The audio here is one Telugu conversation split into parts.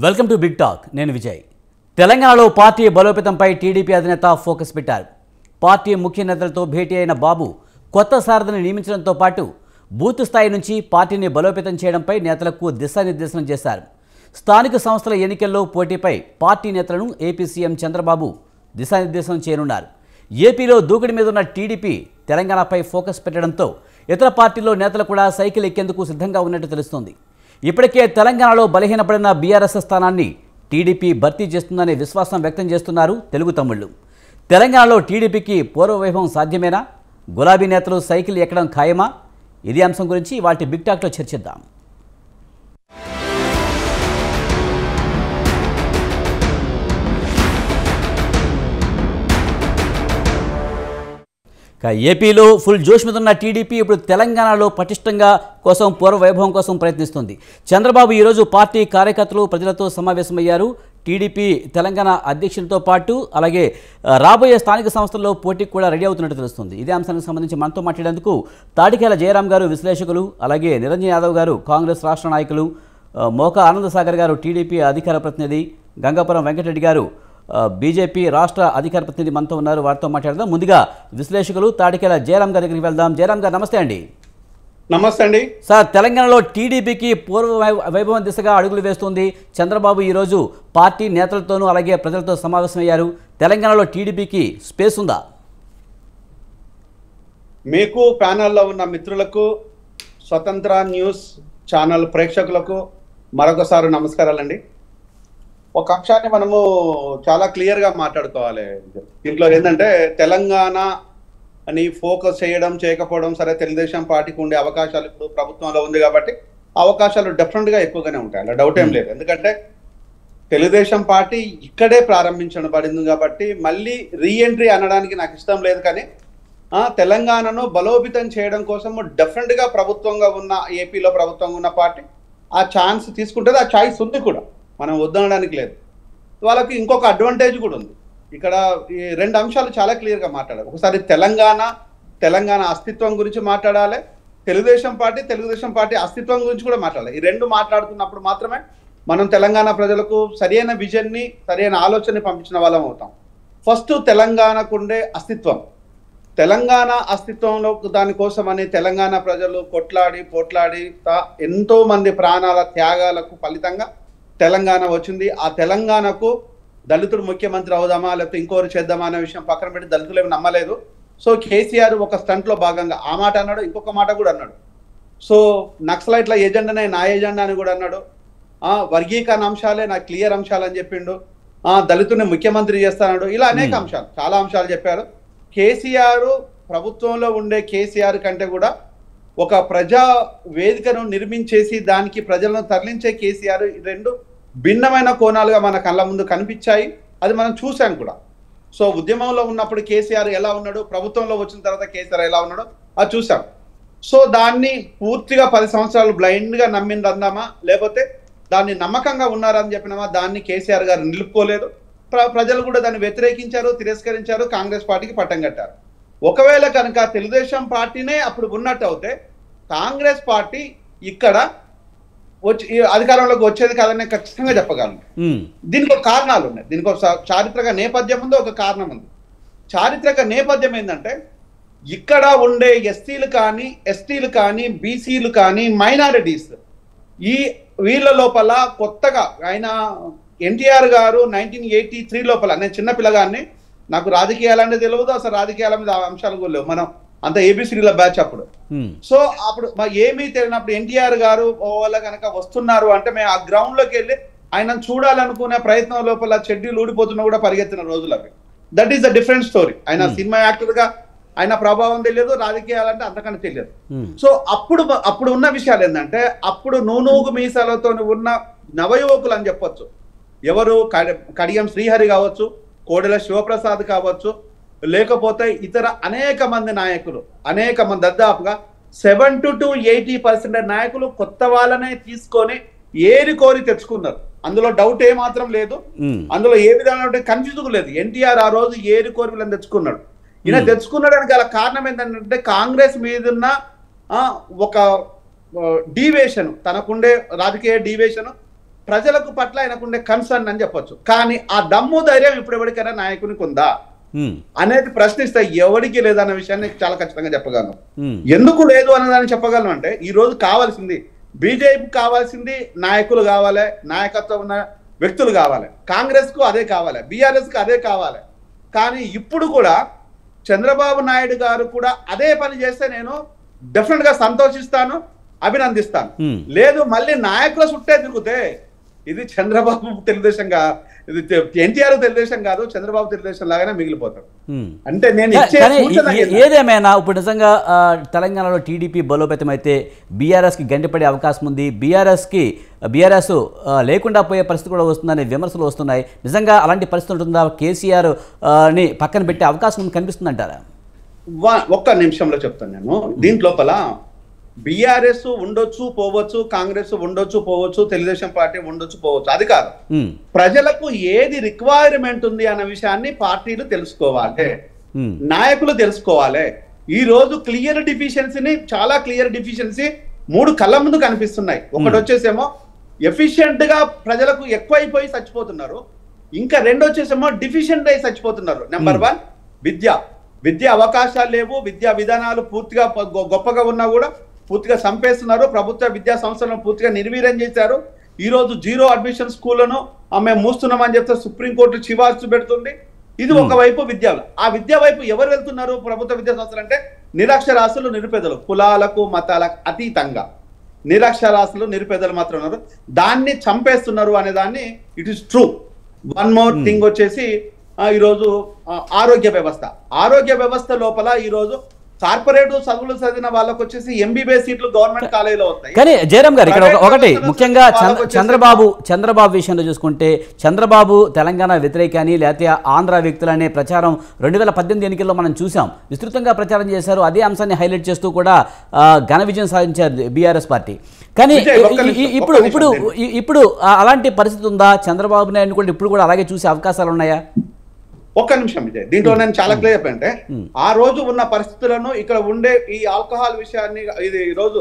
Welcome to big talk. నేను విజయ్. తెలంగాణలో పార్టీ బలోపేతంపై టీడీపీ అధినేత ఫోకస్ పెట్టారు. పార్టీ ముఖ్య నేతలతో భేటీ అయిన బాబు కొత్త సారథిని నియమించడంతో పాటు బూత్ స్థాయి నుంచి పార్టీని బలోపేతం చేయడంపై నేతలకు దిశానిర్దేశనం చేశారు. స్థానిక సంస్థల ఎన్నికల్లో పోటీపై పార్టీ నేతలను ఏపీ సీఎం చంద్రబాబు దిశానిర్దేశనం చేయనున్నారు. ఏపీలో దూకుడి మీద ఉన్న టీడీపీ తెలంగాణపై ఫోకస్ పెట్టడంతో ఇతర పార్టీల్లో నేతలు కూడా సైకిల్ ఎక్కేందుకు సిద్ధంగా ఉన్నట్టు తెలుస్తోంది. ఇప్పటికే తెలంగాణలో బలహీనపడిన బీఆర్ఎస్ స్థానాన్ని టీడీపీ భర్తీ చేస్తుందనే విశ్వాసం వ్యక్తం చేస్తున్నారు తెలుగు తమ్ముళ్లు. తెలంగాణలో టీడీపీకి పూర్వవైభవం సాధ్యమేనా? గులాబీ నేతలు సైకిల్ ఎక్కడం ఖాయమా? ఇదే అంశం గురించి వాటి బిగ్ టాక్లో చర్చిద్దాం. ఏపీలో ఫుల్ జోష్ మీద ఉన్న టీడీపీ ఇప్పుడు తెలంగాణలో పటిష్టంగా కోసం పూర్వవైభవం కోసం ప్రయత్నిస్తుంది. చంద్రబాబు ఈరోజు పార్టీ కార్యకర్తలు ప్రజలతో సమావేశమయ్యారు. టీడీపీ తెలంగాణ అధ్యక్షులతో పాటు అలాగే రాబోయే స్థానిక సంస్థల్లో పోటీకి కూడా రెడీ అవుతున్నట్టు తెలుస్తుంది. ఇదే అంశానికి సంబంధించి మనతో మాట్లాడేందుకు తాడికేల జయరాం గారు విశ్లేషకులు, అలాగే నిరంజన్ యాదవ్ గారు కాంగ్రెస్ రాష్ట్ర నాయకులు, మోకా ఆనందసాగర్ గారు టీడీపీ అధికార ప్రతినిధి, గంగాపురం వెంకటరెడ్డి గారు బీజేపీ రాష్ట్ర అధికార ప్రతినిధి మనతో ఉన్నారు. వారితో మాట్లాడదాం. ముందుగా విశ్లేషకులు తాడికేల జయరాం గారి దగ్గరికి వెళ్దాం. జయరాం గారు నమస్తే అండి. నమస్తే అండి సార్, తెలంగాణలో టీడీపీకి పూర్వ వైభవం దిశగా అడుగులు వేస్తుంది. చంద్రబాబు ఈరోజు పార్టీ నేతలతోనూ అలాగే ప్రజలతో సమావేశమయ్యారు. తెలంగాణలో టీడీపీకి స్పేస్ ఉందా? మీకు ప్యానెల్లో ఉన్న మిత్రులకు, స్వతంత్ర న్యూస్ ఛానల్ ప్రేక్షకులకు మరొకసారి నమస్కారాలండి. ఒక అంశాన్ని మనము చాలా క్లియర్గా మాట్లాడుకోవాలి. దీంట్లో ఏంటంటే తెలంగాణ అని ఫోకస్ చేయకపోవడం సరే, తెలుగుదేశం పార్టీకి ఉండే అవకాశాలు ఇప్పుడు ప్రభుత్వంలో ఉంది కాబట్టి అవకాశాలు డెఫినెట్గా ఎక్కువగానే ఉంటాయి, అలా డౌట్ ఏం లేదు. ఎందుకంటే తెలుగుదేశం పార్టీ ఇక్కడే ప్రారంభించబడింది కాబట్టి మళ్ళీ రీఎంట్రీ అనడానికి నాకు ఇష్టం లేదు. కానీ తెలంగాణను బలోపేతం చేయడం కోసము డెఫినెట్గా ప్రభుత్వంగా ఉన్న ఏపీలో ప్రభుత్వంగా ఉన్న పార్టీ ఆ ఛాన్స్ తీసుకుంటుంది. ఆ ఛాయిస్ ఉంది కూడా, మనం వద్దనడానికి లేదు. వాళ్ళకి ఇంకొక అడ్వాంటేజ్ కూడా ఉంది. ఇక్కడ ఈ రెండు అంశాలు చాలా క్లియర్గా మాట్లాడాలి. ఒకసారి తెలంగాణ అస్తిత్వం గురించి మాట్లాడాలి, తెలుగుదేశం పార్టీ అస్తిత్వం గురించి కూడా మాట్లాడాలి. ఈ రెండు మాట్లాడుతున్నప్పుడు మాత్రమే మనం తెలంగాణ ప్రజలకు సరైన విజన్ని, సరైన ఆలోచనని పంపించిన వాళ్ళం అవుతాం. ఫస్ట్ తెలంగాణకు ఉండే అస్తిత్వం, తెలంగాణ అస్తిత్వంలో దానికోసమని తెలంగాణ ప్రజలు పోట్లాడి ఎంతో మంది ప్రాణాల త్యాగాలకు ఫలితంగా తెలంగాణ వచ్చింది. ఆ తెలంగాణకు దళితుడు ముఖ్యమంత్రి అవుదామా లేకపోతే ఇంకోరు చేద్దామా అనే విషయం పక్కన పెట్టి దళితులు ఏమి నమ్మలేదు. సో కేసీఆర్ ఒక స్టంట్లో భాగంగా ఆ మాట అన్నాడు, ఇంకొక మాట కూడా అన్నాడు. సో నక్సలైట్ల ఎజెండానే నా ఎజెండా అని కూడా అన్నాడు. వర్గీకరణ అంశాలే నా క్లియర్ అంశాలు అని చెప్పిండు. దళితుడిని ముఖ్యమంత్రి చేస్తాడు. ఇలా అనేక అంశాలు, చాలా అంశాలు చెప్పారు. కేసీఆర్ ప్రభుత్వంలో ఉండే కేసీఆర్ కంటే కూడా ఒక ప్రజా వేదికను నిర్మించేసి దానికి ప్రజలను తరలించే కేసీఆర్, ఈ రెండు భిన్నమైన కోణాలుగా మన కళ్ళ ముందు కనిపించాయి. అది మనం చూసాం కూడా. సో ఉద్యమంలో ఉన్నప్పుడు కేసీఆర్ ఎలా ఉన్నాడు, ప్రభుత్వంలో వచ్చిన తర్వాత కేసీఆర్ ఎలా ఉన్నాడో అది చూసాం. సో దాన్ని పూర్తిగా 10 సంవత్సరాలు బ్లైండ్గా నమ్మింది అందామా, లేకపోతే దాన్ని నమ్మకంగా ఉన్నారని చెప్పినామా, దాన్ని కేసీఆర్ గారు నిలుపుకోలేదు. ప్రజలు కూడా దాన్ని వ్యతిరేకించారు, తిరస్కరించారు, కాంగ్రెస్ పార్టీకి పట్టం కట్టారు. ఒకవేళ కనుక తెలుగుదేశం పార్టీనే అప్పుడు ఉన్నట్టు అయితే కాంగ్రెస్ పార్టీ ఇక్కడ వచ్చి అధికారంలోకి వచ్చేది కాదని ఖచ్చితంగా చెప్పగలను. దీనికి ఒక కారణాలు ఉన్నాయి, దీనికి ఒక చారిత్రక నేపథ్యం ఉంది, ఒక కారణం ఉంది. చారిత్రక నేపథ్యం ఏంటంటే ఇక్కడ ఉండే ఎస్సీలు కానీ, ఎస్టీలు కానీ, బీసీలు కానీ, మైనారిటీస్, వీళ్ళ లోపల కొత్తగా ఆయన ఎన్టీఆర్ గారు 1983 లోపల, నేను చిన్న పిల్లగాన్ని, నాకు రాజకీయాలనే తెలియదు, అసలు రాజకీయాల మీద అంశాలు కూడా లేవు, మనం అంత ఏబిసిడీల బ్యాచ్ అప్పుడు. సో అప్పుడు ఏమీ తెలియనప్పుడు ఎన్టీఆర్ గారు వాళ్ళ కనుక వస్తున్నారు అంటే మేము ఆ గ్రౌండ్ లోకి వెళ్ళి ఆయన చూడాలనుకునే ప్రయత్నం లోపల చెడ్డీలు ఊడిపోతున్నా కూడా పరిగెత్తిన రోజులు అవి. That is the different story. ఆయన సినిమా యాక్టర్ గా ఆయన ప్రభావం తెలియదు, రాజకీయాలంటే అంతకన్నా తెలియదు. సో అప్పుడు ఉన్న విషయాలు ఏంటంటే, అప్పుడు నూనూగు మీసాలతో ఉన్న నవయువకులు అని చెప్పొచ్చు. ఎవరు? కడియం శ్రీహరి కావచ్చు, కోడెల శివప్రసాద్ కావచ్చు, లేకపోతే ఇతర అనేక మంది నాయకులు, అనేక మంది, దాదాపుగా 70 to 80% నాయకులు కొత్త వాళ్ళనే తీసుకొని ఏరి కోరి తెచ్చుకున్నారు. అందులో డౌట్ ఏమాత్రం లేదు, అందులో ఏ విధంగా కన్ఫ్యూజ్ లేదు. ఎన్టీఆర్ ఆ రోజు ఏరి కోరి వీళ్ళని తెచ్చుకున్నాడు. ఈయన తెచ్చుకున్నాడానికి గల కారణం ఏంటంటే కాంగ్రెస్ మీదున్న ఒక డీవేషన్, తనకుండే రాజకీయ డీవేషన్, ప్రజలకు పట్ల ఆయనకుండే కన్సర్న్ అని చెప్పొచ్చు. కానీ ఆ దమ్ము ధైర్యం ఇప్పుడు ఎవరికైనా నాయకునికి ఉందా అనేది ప్రశ్నిస్తే ఎవరికి లేదన్న విషయాన్ని చాలా ఖచ్చితంగా చెప్పగలను. ఎందుకు లేదు అన్నదాన్ని చెప్పగలను అంటే ఈ రోజు కావాల్సింది బీజేపీ కావాల్సింది నాయకులు కావాలి, నాయకత్వం ఉన్న వ్యక్తులు కావాలి. కాంగ్రెస్ కు అదే కావాలి, బీఆర్ఎస్ కు అదే కావాలి. కానీ ఇప్పుడు కూడా చంద్రబాబు నాయుడు గారు కూడా అదే పని చేస్తే నేను డెఫినెట్ గా సంతోషిస్తాను, అభినందిస్తాను. లేదు మళ్ళీ నాయకుల చుట్టే తిరుగుతే ఇది చంద్రబాబు తెలుగుదేశంగా, ఇది ఎన్టీఆర్ తెలుగుదేశం కాదు, చంద్రబాబు తెలుగుదేశం లాగానే మిగిలిపోతాడు. అంటే నేను ఏదేమైనా ఇప్పుడు నిజంగా తెలంగాణలో టీడీపీ బలోపేతం అయితే బీఆర్ఎస్కి గంటిపడే అవకాశం ఉంది. బీఆర్ఎస్ లేకుండా పోయే పరిస్థితి కూడా వస్తుందనే విమర్శలు వస్తున్నాయి. నిజంగా అలాంటి పరిస్థితి ఉంటుందా? కేసీఆర్ ని పక్కన పెట్టే అవకాశం కనిపిస్తుందంటారా? ఒక్క నిమిషంలో చెప్తాను నేను. దీంట్లోపల బీఆర్ఎస్ ఉండొచ్చు పోవచ్చు, కాంగ్రెస్ ఉండొచ్చు పోవచ్చు, తెలుగుదేశం పార్టీ ఉండొచ్చు పోవచ్చు, అది కాదు. ప్రజలకు ఏది రిక్వైర్మెంట్ ఉంది అన్న విషయాన్ని పార్టీలు తెలుసుకోవాలి, నాయకులు తెలుసుకోవాలి. ఈ రోజు క్లియర్ డిఫిషియన్సీని, చాలా క్లియర్ డిఫిషియన్సీ 3 కళ్ళ ముందు కనిపిస్తున్నాయి. ఒకటి వచ్చేసేమో ఎఫిషియెంట్ గా ప్రజలకు ఎక్కువైపోయి చచ్చిపోతున్నారు, ఇంకా 2 వచ్చేసేమో డిఫిషియెంట్ అయి చచ్చిపోతున్నారు. నెంబర్ 1 విద్య అవకాశాలు లేవు, విద్యా విధానాలు పూర్తిగా గొప్పగా ఉన్నా కూడా పూర్తిగా చంపేస్తున్నారు. ప్రభుత్వ విద్యా సంస్థలను పూర్తిగా నిర్వీర్యం చేశారు. ఈ రోజు 0 అడ్మిషన్ స్కూళ్లను మేము మూస్తున్నామని చెప్తే సుప్రీంకోర్టు చివార్సు పెడుతుంది. ఇది ఒకవైపు విద్య. ఆ విద్య వైపు ఎవరు వెళ్తున్నారు? ప్రభుత్వ విద్యా సంస్థలు అంటే నిరక్షరాస్యులు, నిరుపేదలు, కులాలకు మతాలకు అతీతంగా నిరక్షరాస్యులు, నిరుపేదలు మాత్రం ఉన్నారు. దాన్ని చంపేస్తున్నారు అనే దాన్ని it is true. One more thing వచ్చేసి ఈరోజు ఆరోగ్య వ్యవస్థ లోపల ఈరోజు కార్పొరేట్ చదువులు చదివిన వాళ్ళకి వచ్చేసి ఎంబీబీఎస్ సీట్లు గవర్నమెంట్ కాలేజీలో వస్తాయి. కానీ జయరామ్ గారు ఇక్కడ ఒకటి ముఖ్యంగా చంద్రబాబు విషయంలో చూసుకుంటే చంద్రబాబు తెలంగాణ వ్యతిరేకాన్ని లేకపోతే ఆంధ్ర వ్యక్తులనే ప్రచారం 2018 ఎన్నికల్లో మనం చూసాం. విస్తృతంగా ప్రచారం చేశారు. అదే అంశాన్ని హైలైట్ చేస్తూ కూడా ఘన విజయం సాధించారు బీఆర్ఎస్ పార్టీ. కానీ ఇప్పుడు అలాంటి పరిస్థితి ఉందా? చంద్రబాబు నాయుడు కూడా ఇప్పుడు కూడా అలాగే చూసే అవకాశాలు ఉన్నాయా? ఒక్క నిమిషం విజయ్, దీంట్లో నేను చాలా క్లియర్ చెప్పంటే ఆ రోజు ఉన్న పరిస్థితులను, ఇక్కడ ఉండే ఈ ఆల్కహాల్ విషయాన్ని, ఇది ఈ రోజు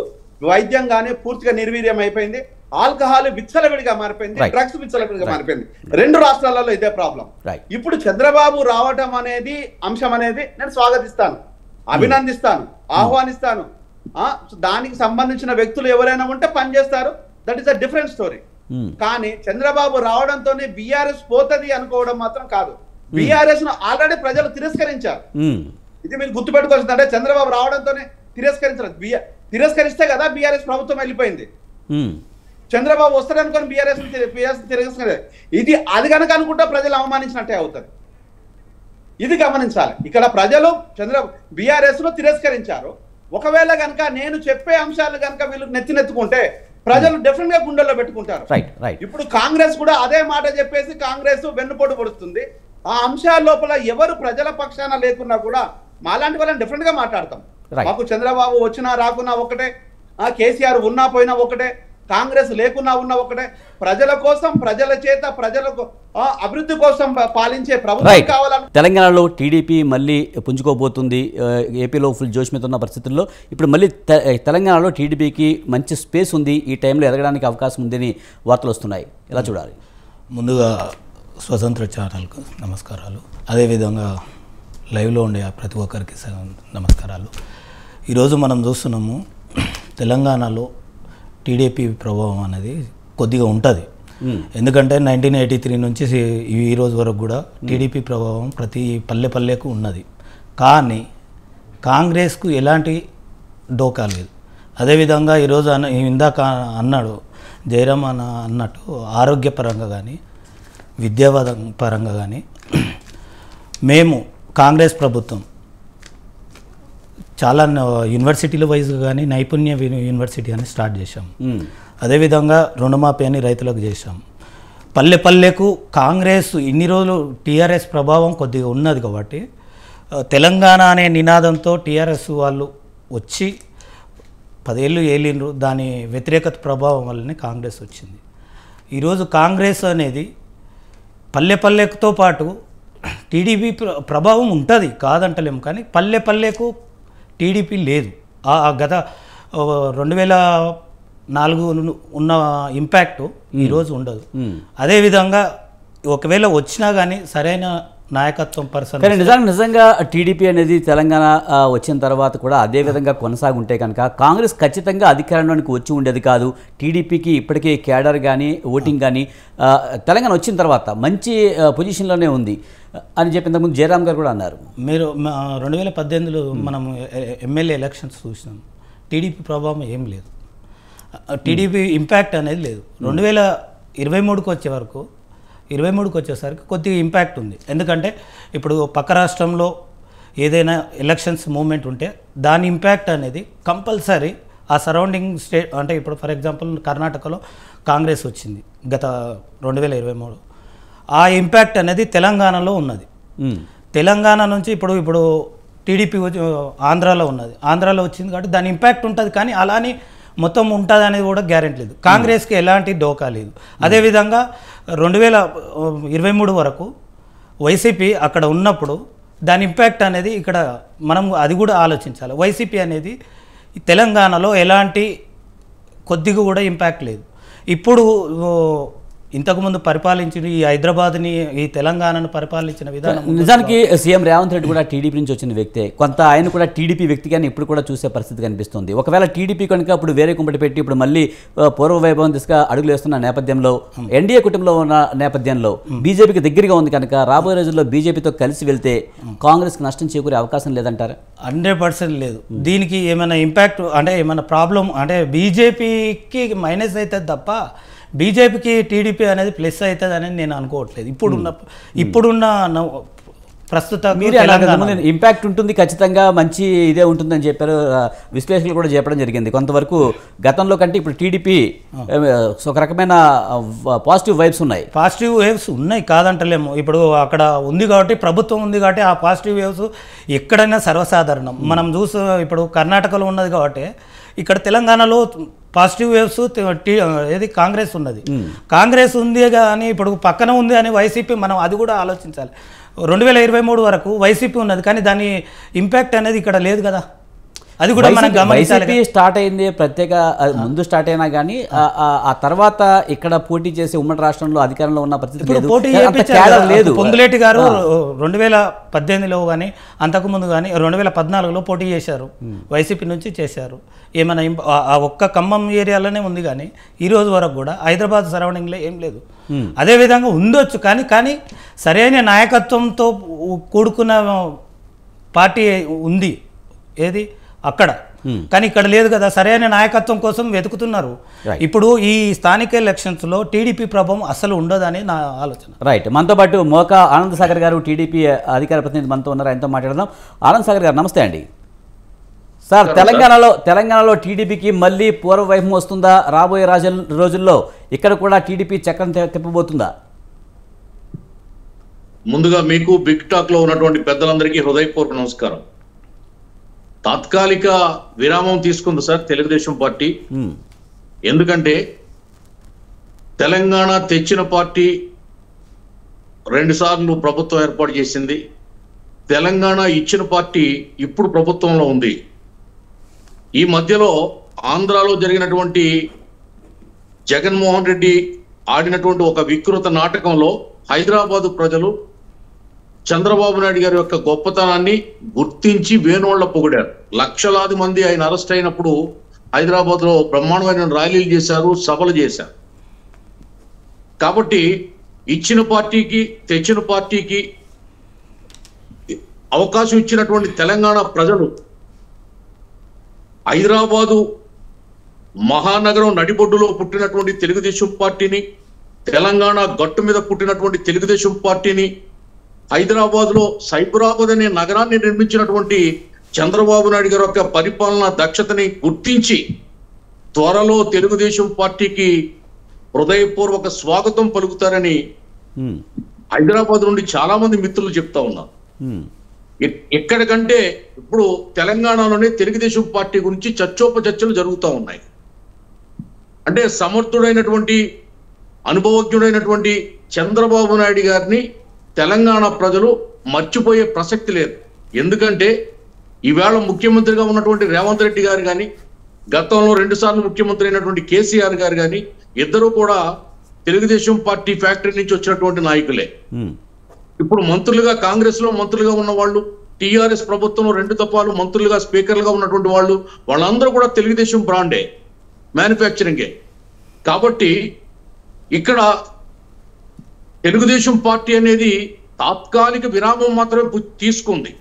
వైద్యంగానే పూర్తిగా నిర్వీర్యం అయిపోయింది. ఆల్కహాల్ విచ్చలవిడిగా మారిపోయింది, డ్రగ్స్ విచ్చలవిడిగా మారిపోయింది. 2 రాష్ట్రాలలో ఇదే ప్రాబ్లం. ఇప్పుడు చంద్రబాబు రావటం అనేది అంశం అనేది నేను స్వాగతిస్తాను, అభినందిస్తాను, ఆహ్వానిస్తాను. దానికి సంబంధించిన వ్యక్తులు ఎవరైనా ఉంటే పనిచేస్తారు, that is a different story. కానీ చంద్రబాబు రావడంతోనే బీఆర్ఎస్ పోతుంది అనుకోవడం మాత్రం కాదు. బీఆర్ఎస్ ను ఆల్రెడీ ప్రజలు తిరస్కరించారు. ఇది మీరు గుర్తుపెట్టుకోవాల్సింది. అంటే చంద్రబాబు రావడంతోనే తిరస్కరించారు. తిరస్కరిస్తే కదా బీఆర్ఎస్ ప్రభుత్వం వెళ్ళిపోయింది. చంద్రబాబు వస్తాడనుకొని బీఆర్ఎస్ తిరస్కరించారు. అది కనుక అనుకుంటే ప్రజలు అవమానించినట్టే అవుతుంది. ఇది గమనించాలి. ఇక్కడ ప్రజలు బీఆర్ఎస్ ను తిరస్కరించారు. ఒకవేళ కనుక నేను చెప్పే అంశాలు కనుక వీళ్ళు నెత్తినెత్తుకుంటే ప్రజలు డెఫినెట్ గా గుండెల్లో పెట్టుకుంటారు. ఇప్పుడు కాంగ్రెస్ కూడా అదే మాట చెప్పేసి కాంగ్రెస్ వెన్నుపోటు పడుతుంది. ఆ అంశాల లోపల ఎవరు ప్రజల పక్షాన లేకున్నా కూడా మాలాంటి వాళ్ళని డిఫరెంట్ గా మాట్లాడతాం. మాకు చంద్రబాబు వచ్చినా రాకున్నా ఒకటే, కేసీఆర్ ఉన్నా పోయినా ఒకటే, కాంగ్రెస్ లేకున్నా ఉన్నా ఒకటే. ప్రజల కోసం, ప్రజల చేత, ప్రజలకు అభివృద్ధి కోసం పాలించే ప్రభుత్వం కావాలని. తెలంగాణలో టీడీపీ మళ్ళీ పుంజుకోబోతుంది. ఏపీలో ఫుల్ జోష్ మీద ఉన్న పరిస్థితుల్లో ఇప్పుడు మళ్ళీ తెలంగాణలో టీడీపీకి మంచి స్పేస్ ఉంది, ఈ టైంలో ఎదగడానికి అవకాశం ఉందని వార్తలు వస్తున్నాయి. ఎలా చూడాలి? ముందుగా స్వతంత్ర ఛానల్కు నమస్కారాలు, అదేవిధంగా లైవ్లో ఉండే ప్రతి ఒక్కరికి నమస్కారాలు. ఈరోజు మనం చూస్తున్నాము తెలంగాణలో టీడీపీ ప్రభావం అనేది కొద్దిగా ఉంటుంది. ఎందుకంటే 1983 నుంచి ఈ రోజు వరకు కూడా టీడీపీ ప్రభావం ప్రతి పల్లెకు ఉన్నది. కానీ కాంగ్రెస్కు ఎలాంటి డోకా లేదు. అదేవిధంగా ఈరోజు ఇందాక అన్నాడు జయరామ్ అన్నట్టు ఆరోగ్యపరంగా కానీ విద్యావాద పరంగా కానీ మేము కాంగ్రెస్ ప్రభుత్వం చాలా యూనివర్సిటీల వైజ్గా కానీ నైపుణ్య యూనివర్సిటీ అని స్టార్ట్ చేశాం. అదేవిధంగా రుణమాఫీ అని రైతులకు చేశాం. పల్లెకు కాంగ్రెస్ ఇన్ని రోజులు టీఆర్ఎస్ ప్రభావం కొద్దిగా ఉన్నది కాబట్టి తెలంగాణ అనే నినాదంతో టీఆర్ఎస్ వాళ్ళు వచ్చి 10 ఏళ్ళు ఏలిండ్రు. దాని వ్యతిరేకత ప్రభావం వల్లనే కాంగ్రెస్ వచ్చింది. ఈరోజు కాంగ్రెస్ అనేది పల్లెతో పాటు టీడీపీ ప్రభావం ఉంటుంది కాదంటలేము, కానీ పల్లెకు టీడీపీ లేదు. గత ఉన్న ఇంపాక్ట్ ఈరోజు ఉండదు. అదేవిధంగా ఒకవేళ వచ్చినా కానీ సరైన నాయకత్వం పర్సన్ కానీ నిజంగా టీడీపీ అనేది తెలంగాణ వచ్చిన తర్వాత కూడా అదే విధంగా కొనసాగుంటే కనుక కాంగ్రెస్ ఖచ్చితంగా అధికారంలోనికి వచ్చి ఉండేది కాదు. టీడీపీకి ఇప్పటికే క్యాడర్ కానీ ఓటింగ్ కానీ తెలంగాణ వచ్చిన తర్వాత మంచి పొజిషన్లోనే ఉంది అని చెప్పి ఇంతకుముందు జయరామ్ గారు కూడా అన్నారు. మీరు 2018లో మనం ఎమ్మెల్యే ఎలక్షన్స్ చూసినాం, టీడీపీ ప్రభావం ఏం లేదు, టీడీపీ ఇంపాక్ట్ అనేది లేదు. 2023కి వచ్చేసరికి కొద్దిగా ఇంపాక్ట్ ఉంది. ఎందుకంటే ఇప్పుడు పక్క రాష్ట్రంలో ఏదైనా ఎలక్షన్స్ మూమెంట్ ఉంటే దాని ఇంపాక్ట్ అనేది కంపల్సరీ ఆ సరౌండింగ్ స్టేట్, అంటే ఇప్పుడు ఫర్ ఎగ్జాంపుల్ కర్ణాటకలో కాంగ్రెస్ వచ్చింది గత 2023, ఆ ఇంపాక్ట్ అనేది తెలంగాణలో ఉన్నది. తెలంగాణ నుంచి ఇప్పుడు టీడీపీ ఆంధ్రాలో ఉన్నది, ఆంధ్రాలో వచ్చింది కాబట్టి దాని ఇంపాక్ట్ ఉంటుంది. కానీ అలానే మొత్తం ఉంటుంది అనేది కూడా గ్యారెంటీ లేదు. కాంగ్రెస్కి ఎలాంటి డోకా లేదు. అదేవిధంగా 2023 వరకు వైసీపీ అక్కడ ఉన్నప్పుడు దాని ఇంపాక్ట్ అనేది ఇక్కడ మనం అది కూడా ఆలోచించాలి. వైసీపీ అనేది తెలంగాణలో ఎలాంటి కొద్దిగా కూడా ఇంపాక్ట్ లేదు. ఇప్పుడు ఇంతకుముందు పరిపాలించిన ఈ హైదరాబాద్ని, ఈ తెలంగాణను పరిపాలించిన విధానం, నిజానికి సీఎం రేవంత్ రెడ్డి కూడా టీడీపీ నుంచి వచ్చిన వ్యక్తే, కొంత ఆయన కూడా టీడీపీ వ్యక్తిగానే ఇప్పుడు కూడా చూసే పరిస్థితి కనిపిస్తుంది. ఒకవేళ టీడీపీ కనుక ఇప్పుడు వేరే కుంపటి పెట్టి ఇప్పుడు మళ్ళీ పూర్వ వైభవం దిశగా అడుగులు వేస్తున్న నేపథ్యంలో, ఎన్డీఏ కుటుంబంలో ఉన్న నేపథ్యంలో బీజేపీకి దగ్గరగా ఉంది కనుక రాబోయే రోజుల్లో బీజేపీతో కలిసి వెళ్తే కాంగ్రెస్కి నష్టం చేకూరే అవకాశం లేదంటారా? 100% లేదు. దీనికి ఏమైనా ఇంపాక్ట్ అంటే ఏమైనా ప్రాబ్లం అంటే బీజేపీకి మైనస్ అవుతుంది తప్ప బీజేపీకి టీడీపీ అనేది ప్లస్ అవుతుంది అని నేను అనుకోవట్లేదు. ఇప్పుడున్న ప్రస్తుత ఇంపాక్ట్ ఉంటుంది, ఖచ్చితంగా మంచి ఇదే ఉంటుందని చెప్పారు విశ్లేషకులు కూడా చెప్పడం జరిగింది. కొంతవరకు గతంలో కంటే ఇప్పుడు టీడీపీ ఒక రకమైన పాజిటివ్ వైబ్స్ ఉన్నాయి, కాదంటలేము. ఇప్పుడు అక్కడ ఉంది కాబట్టి, ప్రభుత్వం ఉంది కాబట్టి ఆ పాజిటివ్ వేవ్స్ ఎక్కడైనా సర్వసాధారణం. మనం ఇప్పుడు కర్ణాటకలో ఉన్నది కాబట్టి ఇక్కడ తెలంగాణలో పాజిటివ్ వేవ్స్ ఏది కాంగ్రెస్ ఉన్నది. కాంగ్రెస్ ఉంది కానీ ఇప్పుడు పక్కన ఉంది అని వైసీపీ, మనం అది కూడా ఆలోచించాలి. 2023 వరకు వైసీపీ ఉన్నది కానీ దాని ఇంపాక్ట్ అనేది ఇక్కడ లేదు కదా, అది కూడా మనం గమనించాలి. వైసీపీ స్టార్ట్ అయింది ప్రత్యేక ముందు స్టార్ట్ అయినా కానీ ఆ తర్వాత ఇక్కడ పోటీ చేసే ఉమ్మడి రాష్ట్రంలో అధికారంలో ఉన్న పరిస్థితి లేదు. పొంగులేటి గారు 2018లో కానీ అంతకుముందు కానీ 2014లో పోటీ చేశారు, వైసీపీ నుంచి చేశారు. ఏమైనా ఆ ఒక్క ఖమ్మం ఏరియాలోనే ఉంది కానీ ఈ రోజు వరకు కూడా హైదరాబాద్ సరౌండింగ్లో ఏం లేదు. అదేవిధంగా ఉండొచ్చు కానీ సరైన నాయకత్వంతో కూడుకున్న పార్టీ ఉంది ఏది అక్కడ, కానీ ఇక్కడ లేదు కదా. సరైన నాయకత్వం కోసం వెతుకుతున్నారు. ఇప్పుడు ఈ స్థానిక ఎలక్షన్స్లో టీడీపీ ప్రభావం అసలు ఉండదని నా ఆలోచన. రైట్, మనతో పాటు మోకా ఆనంద్ సాగర్ గారు టీడీపీ అధికార ప్రతినిధి మనతో ఉన్నారు, ఆయనతో మాట్లాడదాం. ఆనంద్ సాగర్ గారు నమస్తే అండి. సార్, తెలంగాణలో టీడీపీకి మళ్ళీ పూర్వ వైభవం వస్తుందా? రాబోయే రోజుల్లో ఇక్కడ కూడా టీడీపీ చక్రం తిప్పబోతుందా? ముందుగా మీకు బిగ్ టాక్ లో ఉన్నటువంటి పెద్దలందరికీ హృదయపూర్వక నమస్కారం. తాత్కాలిక విరామం తీసుకుంది సార్ తెలుగుదేశం పార్టీ. ఎందుకంటే తెలంగాణ తెచ్చిన పార్టీ 2 సార్లు ప్రభుత్వం ఏర్పాటు చేసింది. తెలంగాణ ఇచ్చిన పార్టీ ఇప్పుడు ప్రభుత్వంలో ఉంది. ఈ మధ్యలో ఆంధ్రాలో జరిగినటువంటి జగన్మోహన్ రెడ్డి ఆడినటువంటి ఒక వికృత నాటకంలో హైదరాబాదు ప్రజలు చంద్రబాబు నాయుడు గారి యొక్క గొప్పతనాన్ని గుర్తించి వేణోళ్ల పొగిడారు. లక్షలాది మంది ఆయన అరెస్ట్ అయినప్పుడు హైదరాబాద్ లో బ్రహ్మాండమైన ర్యాలీలు చేశారు, సభలు చేశారు. కాబట్టి ఇచ్చిన పార్టీకి తెచ్చిన పార్టీకి అవకాశం ఇచ్చినటువంటి తెలంగాణ ప్రజలు హైదరాబాదు మహానగరం నడిబొడ్డులో పుట్టినటువంటి తెలుగుదేశం పార్టీని, తెలంగాణ గట్టు మీద పుట్టినటువంటి తెలుగుదేశం పార్టీని, హైదరాబాద్ లో సైబరాబాద్ అనే నగరాన్ని నిర్మించినటువంటి చంద్రబాబు నాయుడు గారి యొక్క పరిపాలనా దక్షతని గుర్తించి త్వరలో తెలుగుదేశం పార్టీకి హృదయపూర్వక స్వాగతం పలుకుతారని హైదరాబాద్ నుండి చాలా మంది మిత్రులు చెప్తా ఉన్నారు. ఎక్కడికంటే ఇప్పుడు తెలంగాణలోనే తెలుగుదేశం పార్టీ గురించి చర్చోపచర్చలు జరుగుతూ ఉన్నాయి. అంటే సమర్థుడైనటువంటి అనుభవజ్ఞుడైనటువంటి చంద్రబాబు నాయుడు గారిని తెలంగాణ ప్రజలు మర్చిపోయే ప్రసక్తి లేదు. ఎందుకంటే ఈవేళ ముఖ్యమంత్రిగా ఉన్నటువంటి రేవంత్ రెడ్డి గారు కానీ, గతంలో 2 సార్లు ముఖ్యమంత్రి అయినటువంటి కేసీఆర్ గారు కానీ ఇద్దరు కూడా తెలుగుదేశం పార్టీ ఫ్యాక్టరీ నుంచి వచ్చినటువంటి నాయకులే. ఇప్పుడు మంత్రులుగా కాంగ్రెస్ లో మంత్రులుగా ఉన్న వాళ్ళు, టిఆర్ఎస్ ప్రభుత్వంలో 2 దఫాలు మంత్రులుగా స్పీకర్లుగా ఉన్నటువంటి వాళ్ళందరూ కూడా తెలుగుదేశం బ్రాండే, మ్యానుఫ్యాక్చరింగే. కాబట్టి ఇక్కడ తెలుగుదేశం పార్టీ అనేది తాత్కాలిక విరామం మాత్రమే తీసుకుంది.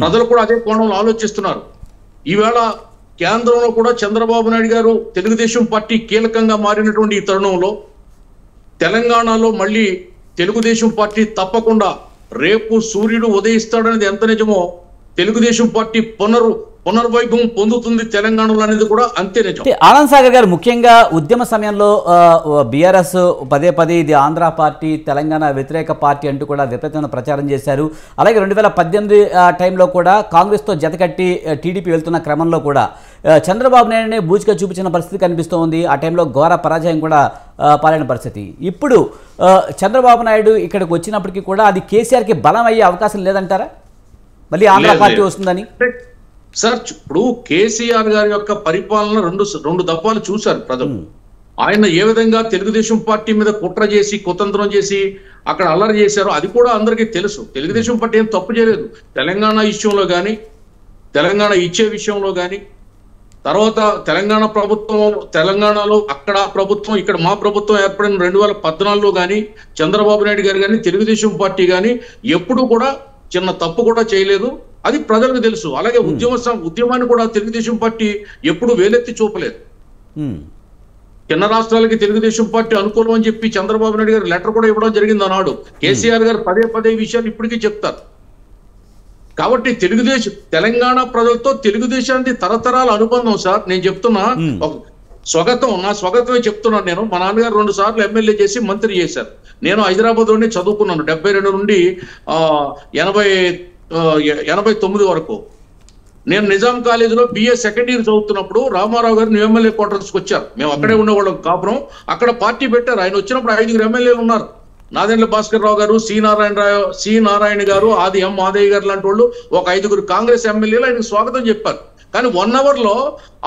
ప్రజలు కూడా అదే కోణంలో ఆలోచిస్తున్నారు. ఈవేళ కేంద్రంలో కూడా చంద్రబాబు నాయుడు గారు తెలుగుదేశం పార్టీ కీలకంగా మారినటువంటి ఈ తరుణంలో తెలంగాణలో మళ్ళీ తెలుగుదేశం పార్టీ తప్పకుండా రేపు సూర్యుడు ఉదయిస్తాడనేది ఎంత నిజమో తెలుగుదేశం పార్టీ పునర్వైభవం పొందుతుంది తెలంగాణలో అనేది కూడా అంతే నిజం. ఆనంద్ సాగర్ గారు, ముఖ్యంగా ఉద్యమ సమయంలో బీఆర్ఎస్ పదే ఇది ఆంధ్ర పార్టీ, తెలంగాణ వ్యతిరేక పార్టీ అంటూ కూడా విపరీతమైన ప్రచారం చేశారు. అలాగే 2018 టైంలో కూడా కాంగ్రెస్తో జతకట్టి టీడీపీ వెళ్తున్న క్రమంలో కూడా చంద్రబాబు నాయుడునే బూచిగా చూపించిన పరిస్థితి కనిపిస్తోంది. ఆ టైంలో ఘోర పరాజయం కూడా పాలైన పరిస్థితి. ఇప్పుడు చంద్రబాబు నాయుడు ఇక్కడికి వచ్చినప్పటికీ కూడా అది కేసీఆర్కి బలం అయ్యే అవకాశం లేదంటారా? మళ్ళీ ఆంధ్ర పార్టీ వస్తుందని? సార్, ఇప్పుడు కేసీఆర్ గారి యొక్క పరిపాలన రెండు దఫాలు చూశారు ప్రజలు. ఆయన ఏ విధంగా తెలుగుదేశం పార్టీ మీద కుట్ర చేసి కుతంత్రం చేసి అక్కడ అల్లరి చేశారో అది కూడా అందరికీ తెలుసు. తెలుగుదేశం పార్టీ ఏం తప్పు చేయలేదు తెలంగాణ విషయంలో కానీ, తెలంగాణ ఇచ్చే విషయంలో కానీ. తర్వాత తెలంగాణ ప్రభుత్వం, తెలంగాణలో అక్కడ ప్రభుత్వం, ఇక్కడ మా ప్రభుత్వం ఏర్పడిన 2014లో కానీ చంద్రబాబు నాయుడు గారు కానీ తెలుగుదేశం పార్టీ కానీ ఎప్పుడు కూడా చిన్న తప్పు కూడా చేయలేదు. అది ప్రజలకు తెలుసు. అలాగే ఉద్యమాన్ని కూడా తెలుగుదేశం పార్టీ ఎప్పుడు వేలెత్తి చూపలేదు. చిన్న రాష్ట్రాలకి తెలుగుదేశం పార్టీ అనుకూలం అని చెప్పి చంద్రబాబు నాయుడు గారు లెటర్ కూడా ఇవ్వడం జరిగింది అన్నాడు. కేసీఆర్ గారు పదే విషయాలు ఇప్పటికీ చెప్తారు. కాబట్టి తెలంగాణ ప్రజలతో తెలుగుదేశానికి తరతరాల అనుబంధం సార్. నేను చెప్తున్నా నా స్వాగతమే చెప్తున్నాను. నేను మా నాన్నగారు 2 సార్లు ఎమ్మెల్యే చేసి మంత్రి చేశారు. నేను హైదరాబాద్ లోనే చదువుకున్నాను 72 నుండి 89 వరకు. నేను నిజాం కాలేజీలో BA సెకండ్ ఇయర్ చదువుతున్నప్పుడు రామారావు గారు ఎమ్మెల్యే క్వార్టర్స్కి వచ్చారు. మేము అక్కడే ఉండేవాళ్ళం కాపురం. అక్కడ పార్టీ పెట్టారు. ఆయన వచ్చినప్పుడు 5 ఎమ్మెల్యేలు ఉన్నారు. నాదెండ్ల భాస్కర్ రావు గారు, సి నారాయణ గారు, ఆది ఎం మాదయ్య గారు లాంటి వాళ్ళు, ఒక 5 కాంగ్రెస్ ఎమ్మెల్యేలు ఆయనకు స్వాగతం చెప్పారు. కానీ 1 అవర్ లో